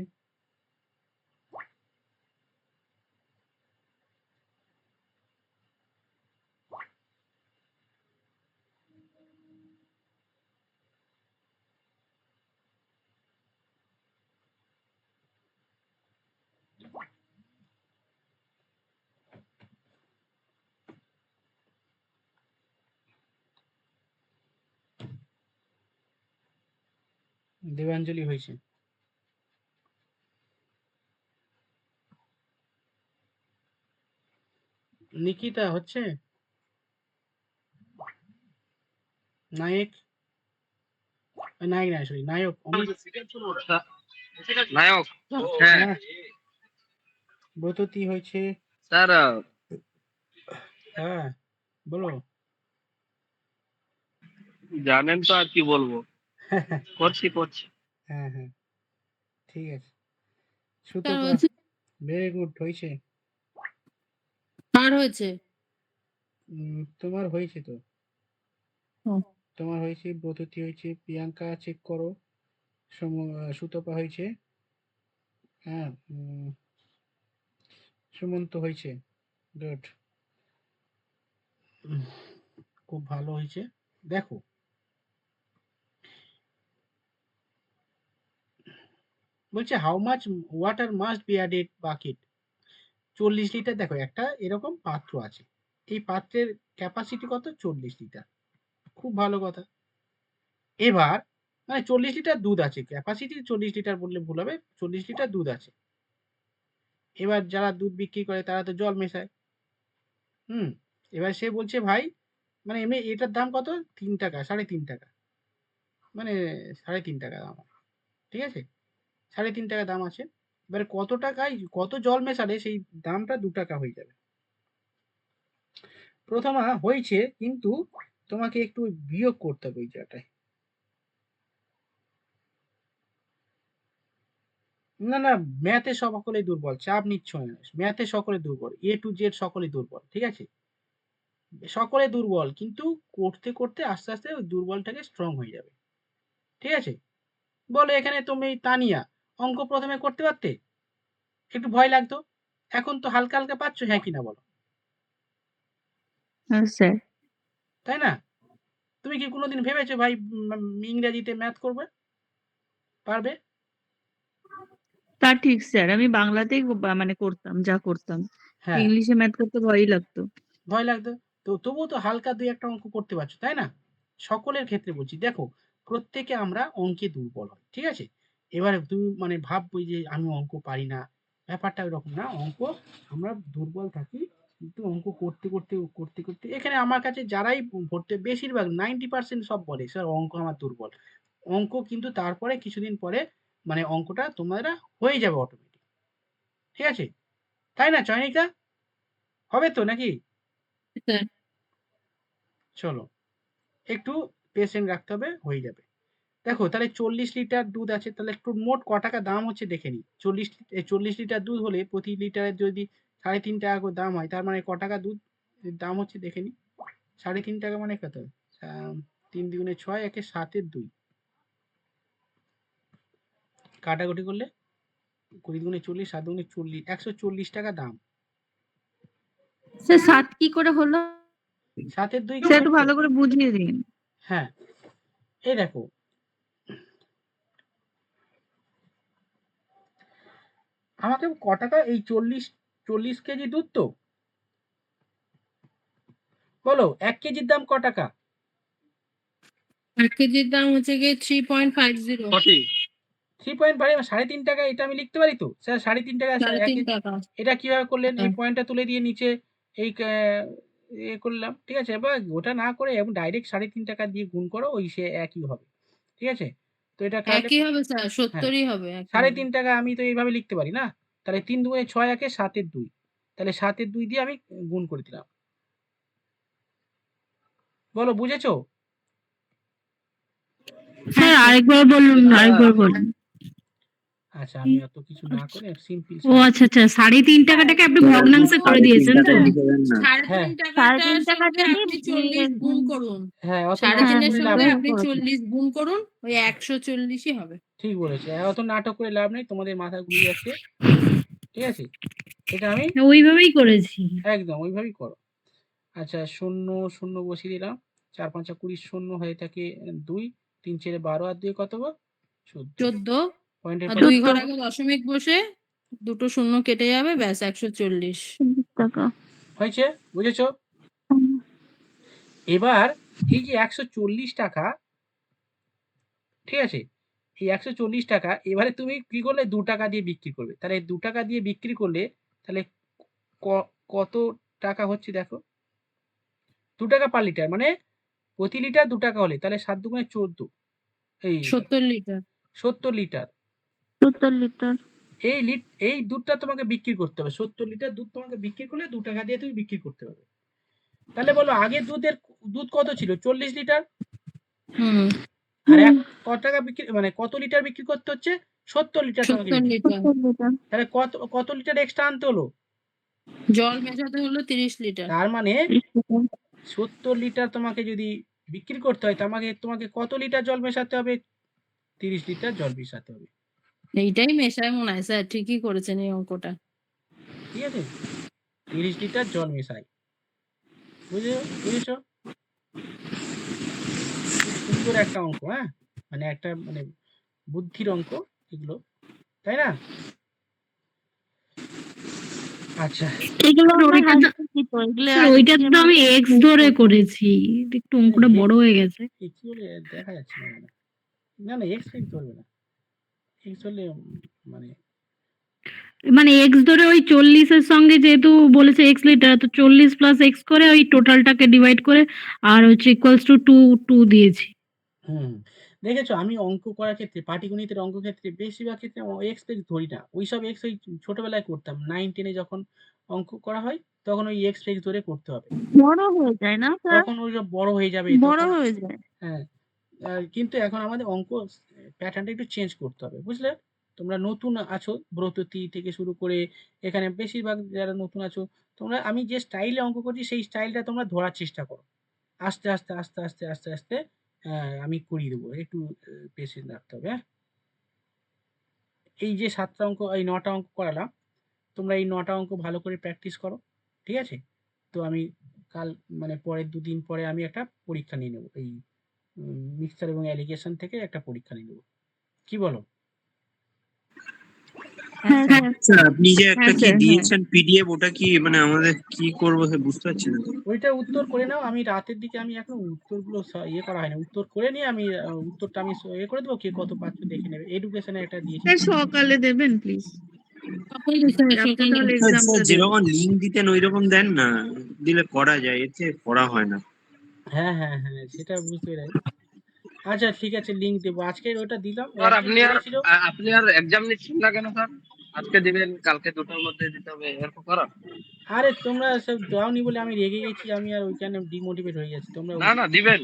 দেবাঞ্জলি হয়েছে। নিকিতা হচ্ছে নায়ক, নায়ক না সরি নায়ক অমিত। নায়ক হ্যাঁ হ্যাঁ ব্রততী হয়েছে। স্যার হ্যাঁ বলো। জানেন তো আর কি বলবো, করছি হ্যাঁ হ্যাঁ ঠিক আছে। স্যার সুতপা বলছি ভেরি গুড হয়েছে। কার হয়েছে? তোমার হয়েছে তো, ও, তোমার হয়েছে, ব্রততী হয়েছে, প্রিয়াঙ্কা চেক করো, সুতপা হয়েছে, হ্যাঁ সুমন্ত হয়েছে, গুড, খুব ভালো হয়েছে। দেখো বলছে how much water must be added bucket, 40 litre. দেখো একটা এরকম পাত্র আছে, এই পাত্রের ক্যাপাসিটি কত? 40 লিটার। খুব ভালো কথা। এবার মানে 40 লিটার দুধ আছে, ক্যাপাসিটি 40 লিটার বললে ভুল হবে, 40 লিটার দুধ আছে। এবার যারা দুধ বিক্রি করে তারা তো জল মেশায়। এবার সে বলছে ভাই মানে এমনি এটার দাম কত? 3 টাকা, 3.5 টাকা, মানে 3.5 টাকা দাম, ঠিক আছে, 3.5 টাকা দাম আছে। এবারে কত টাকায় কত জল মেশালে সেই দামটা 2 টাকা হয়ে যাবে। প্রথমা হয়েছে, কিন্তু তোমাকে একটু বিয়োগ করতে হবে ওই জায়গাটায়। না না, ম্যাথে সকলে দুর্বল, চাপ নিচ্ছ না, ম্যাথে সকলে দুর্বল, এ টু জেড সকলে দুর্বল, ঠিক আছে, সকলে দুর্বল, কিন্তু করতে করতে আস্তে আস্তে ওই দুর্বলটাকে স্ট্রং হয়ে যাবে, ঠিক আছে। বলো এখানে তুমি তানিয়া অঙ্ক প্রথমে করতে পারতে, একটু ভয় লাগতো, এখন তো হালকা হালকা পাচ্ছ, হ্যাঁ কিনা বলো, হ্যাঁ স্যার। তাই না? তুমি কি কোনোদিন ভেবেছো ভাই ইংরেজিতে ম্যাথ করবে? পারবে? তা ঠিক স্যার, আমি বাংলাতেই মানে করতাম যা করতাম, হ্যাঁ ইংলিশে ম্যাথ করতে ভয়ই লাগতো। ভয় লাগতো, তো তবুও তো হালকা দুই একটা অঙ্ক করতে পারছো, তাই না? সকলের ক্ষেত্রে বলছি, দেখো প্রত্যেকে আমরা অঙ্কে দুর্বল হই, ঠিক আছে। এবারে তুমি মানে ভাববো যে আমি অঙ্ক পারি না, ব্যাপারটা ওরকম না, অঙ্ক আমরা দুর্বল থাকি, কিন্তু অঙ্ক করতে করতে করতে করতে এখানে আমার কাছে যারাই ভর্তি বেশিরভাগ 90% সব বলে স্যার অঙ্ক আমার দুর্বল। অঙ্ক কিন্তু তারপরে কিছুদিন পরে মানে অঙ্কটা তোমরা হয়ে যাবে অটোমেটিক, ঠিক আছে, তাই না চয়নিকা? হবে তো নাকি? স্যার চলো একটু পেশেন্ট রাখতে হবে, হয়ে যাবে। দেখো তাহলে 40 লিটার দুধ আছে, তাহলে একটু মোট ক টাকা দাম হচ্ছে দেখে নিই। 40 লিটার দুধ হলে প্রতি লিটারের যদি 3.5 টাকা করে দাম হয়, তার মানে ক টাকা দুধ দাম হচ্ছে দেখে নিই। 3.5 টাকা মানে কত? 3 দুগুণে 6, একে 7-এর 2, কাটাকুটি করলে 20 দুগুণে 40, 7 দুগুণে 40, 140 টাকা দাম। স্যার 7 কি করে হলো? 7-এর 2 কি স্যার একটু হচ্ছে? ভালো করে বুঝিয়ে দিন। হ্যাঁ এই দেখো আমাকে ক টাকা, এই 40 কেজি দুধ তো, বলো 1 কেজির দাম ক টাকা? 1 কেজির দাম হচ্ছে গিয়ে 3.50, 3.5, 3.5 টাকা, এটা আমি লিখতে পারি তো স্যার 3.5 টাকা স্যার 3.5 টাকা। এটা কিভাবে করলেন? এই হ্যাঁ। পয়েন্টটা তুলে দিয়ে নিচে এই এ করলাম, ঠিক আছে, এবার ওটা না করে এবং ডাইরেক্ট 3.5 টাকা দিয়ে গুণ করো, ওই সে একই হবে, ঠিক আছে। তো এটা কাটলে একই হবে স্যার, হ্যাঁ 70ই হবে, একই হবে। 3.5 টাকা আমি তো এইভাবে লিখতে পারি না, তাহলে 3 দুগুণে 6, একে 7-এর 2, তাহলে 7-এর 2 দিয়ে আমি গুণ করে দিলাম। বলো বুঝেছো? স্যার আরেকবার বলুন, আরেকবার বলুন। আচ্ছা আমি অত কিছু না করে সিম্পল। ও আচ্ছা আচ্ছা, 3.5 টাকাটাকে আপনি ভগ্নাংশে করে দিয়েছেন তো? হ্যাঁ 3.5 টাকাটার 3.5 টাকাটা সঙ্গে দিয়ে আপনি 40 গুণ করুন, হ্যাঁ অত 3.5 নাটক এর করে লাভ সঙ্গে নেই। আপনি 40 গুণ করুন, ওই 140ই হবে। ঠিক বলেছে, অত নাটক করে লাভ নেই, তোমাদের মাথা ঘুরিয়ে যাচ্ছে, ঠিক আছে, এটা আমি ওইভাবেই করেছি। একদম ওইভাবেই করো। আচ্ছা 0 0 বসিয়ে দিলাম, 4 5 20, 0 হয়ে থাকে 2, 3 4 12, আর 2 কত গো? 14। 14 পয়েন্টের আর পরে 2 ঘর আগে দশমিক বসে দুটো শূন্য কেটে যাবে, ব্যাস 140 টাকা। হয়েছে, বুঝেছো? এবার এই যে 140 টাকা, ঠিক আছে, এই 140 টাকা এবারে তুমি কি করলে 2 টাকা দিয়ে বিক্রি করবে, তাহলে 2 টাকা দিয়ে বিক্রি করলে তাহলে কত টাকা হচ্ছে দেখো 2 টাকা পার লিটার, মানে প্রতি লিটার 2 টাকা হলে তাহলে 7 দুগুণে 14, এই 70 লিটার। 70 লিটার। 70 লিটার। এই দুধটা তোমাকে বিক্রি করতে হবে, 70 লিটার দুধ তোমাকে বিক্রি করলে 2 টাকা দিয়ে তুমি বিক্রি করতে হবে। তাহলে বলো আগে দুধ কত ছিল? 40 লিটার। হুম, আর কত টাকা বিক্রি, মানে কত লিটার বিক্রি করতে হচ্ছে? 70 লিটার তোমাকে 70 বিক্রি। লিটার। 70 লিটার। তাহলে কত লিটার এক্সট্রা আনতে হলো? জল মেশাতে হলো 30 লিটার। তার মানে 30 লিটার। 70 লিটার তোমাকে যদি বিক্রি করতে হয় তোমাকে কত লিটার জল মেশাতে হবে? 30 লিটার জল মেশাতে হবে। এইটাই মেশায় মনে হয় স্যার, ঠিকই করেছেন এই অঙ্কটা। ঠিক আছে, 30 লিটার জল মেশাই। বুঝেছো? খুব সুন্দর একটা অঙ্ক, হ্যাঁ, মানে একটা মানে বুদ্ধির অঙ্ক এগুলো, তাই না? আচ্ছা, এগুলো স্যার, আমার ওইটা তো হাসপাতাল দিত, এগুলো স্যার আগে ওইটা থেকে তো আমি আমার এক্স ধরে করেছি, একটু অঙ্কটা এই- বড় হয়ে গেছে। কি বলে দেখা যাচ্ছে না, না এক্স ফেক্স ধরবে না, এক্স ধরলে মানে মানে এক্স ধরে ওই 40 এর সঙ্গে যেহেতু বলেছে এক্স লিটার, তো 40 প্লাস এক্স করে ওই টোটালটাকে ডিভাইড করে আর হচ্ছে ইকুয়ালস টু 2 দিয়েছি। দেখেছো, আমি অঙ্ক করার ক্ষেত্রে, পাটিগণিতের অঙ্ক ক্ষেত্রে বেশিরভাগ ক্ষেত্রে এক্স ফেক্স ধরি না। ওইসব এক্স ওই ছোটবেলায় করতাম, 9-10 যখন অঙ্ক করা হয় তখন ওই এক্স ফেক্স ধরে করতে হবে, বড় হয়ে যায় না স্যার? তখন ওইসব বড় হয়ে যাবে বড় তখন। হয়ে যায়। হ্যাঁ, কিন্তু এখন আমাদের অঙ্ক প্যাটার্নটা একটু চেঞ্জ করতে হবে, বুঝলে? তোমরা নতুন আছো, ব্রততী থেকে শুরু করে এখানে বেশিরভাগ যারা নতুন আছো, আমি যে স্টাইলে অঙ্ক করছি সেই স্টাইলটা তোমরা ধরার চেষ্টা করো। আস্তে আস্তে আস্তে আস্তে আস্তে আস্তে আমি করিয়ে দেবো, একটু পেশেন্স রাখতে হবে। হ্যাঁ, এই যে 7টা অঙ্ক, এই 9টা অঙ্ক করালাম, তোমরা এই 9টা অঙ্ক ভালো করে প্র্যাকটিস করো, ঠিক আছে? তো আমি কাল মানে পরের 2 দিন পরে আমি একটা পরীক্ষা নিয়ে নেবো, এই মিক্সচার এবং অ্যালিগেশন থেকে একটা পরীক্ষা নিয়ে নেবো, কি বলো? হ্যাঁ স্যার। আচ্ছা, আপনি যে একটা হ্যাঁ কি স্যার, হ্যাঁ। দিয়েছেন পিডিএফ, ওটা কি মানে আমাদের কি করবো সে বুঝতে পারছি না তো। ওইটা উত্তর করে নাও, আমি রাতের দিকে আমি এখন উত্তরগুলো ইয়ে করা হয়নি, উত্তর করে নিয়ে আমি উত্তরটা আমি ইয়ে করে দেবো, কে কত পাচ্ছ দেখে নেবে। এডুকেশনে একটা দিয়েছি। সকালে দেবেন প্লিজ। সকালে স্যার, আপনি সকালে। তাহলে স্যার, এক্সামটা দেবেন। যেরকম লিঙ্ক দিতেন ওইরকম দেন না, দিলে করা যায়, এতে করা হয় না। হ্যাঁ হ্যাঁ হ্যাঁ, সেটা বুঝতে পেরেছি। আচ্ছা ঠিক আছে, লিঙ্ক দেবো, আজকের ওটা দিলাম। স্যার একজন বলেছিল, আপনি আর এক্সাম নিচ্ছেন না কেন স্যার? আজকে দিবেন, কালকে 2টার মধ্যে দিতে হবে, এরকম করা। আরে তোমরা সব দাওনি বলে আমি রেগে গেছি, আমি আর ওইখানে ডিমোটিভেট হয়ে গেছি। তোমরা না দিবেন,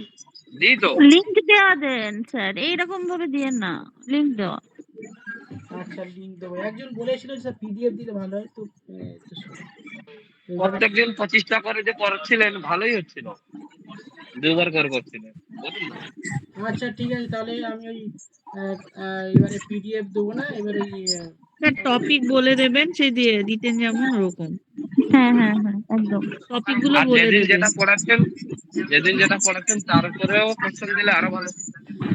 দিই তো। লিংক দেওয়া দেন স্যার, এইরকম ভাবে দিয়েন না, লিংক দেওয়া। আচ্ছা লিঙ্ক দেবো। একজন বলেছিল যে পিডিএফ দিলে ভালো হয়, তো এইভাবে- প্রত্যেকদিন 25টা করে যে করছিলেন ভালোই হচ্ছিল, 2বার করে করছিলেন। আচ্ছা ঠিক আছে, তাহলে আমি ওই এবারে পিডিএফ দেবো না, এবার ওই স্যার টপিক বলে দেবেন, সেই দিয়ে দিতেন যেমন ওরকম হ্যাঁ হ্যাঁ হ্যাঁ, একদম। টপিক গুলো আর বলে যেদিন দেবেন। যেটা পড়াচ্ছেন তার উপরেও কোশ্চেন দিলে আরো ভালো।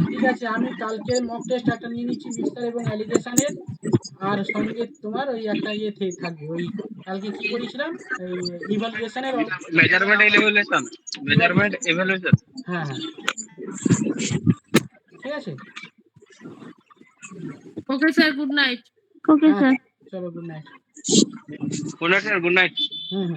ঠিক আছে, আমি কালকে মক টেস্ট একটা নিয়ে নিচ্ছি মিক্সচার এবং অ্যালিগেশনের, আর সঙ্গে তোমার ওই একটা ইয়ে থাকবে, ওই কালকে কি করেছিলাম, এই ইভালুয়েশনের। Measurement evaluation. হ্যাঁ হ্যাঁ, ঠিক আছে। Okay sir, good night. Okay হ্যাঁ স্যার। চলো, good night. Good night sir, good night. হুম।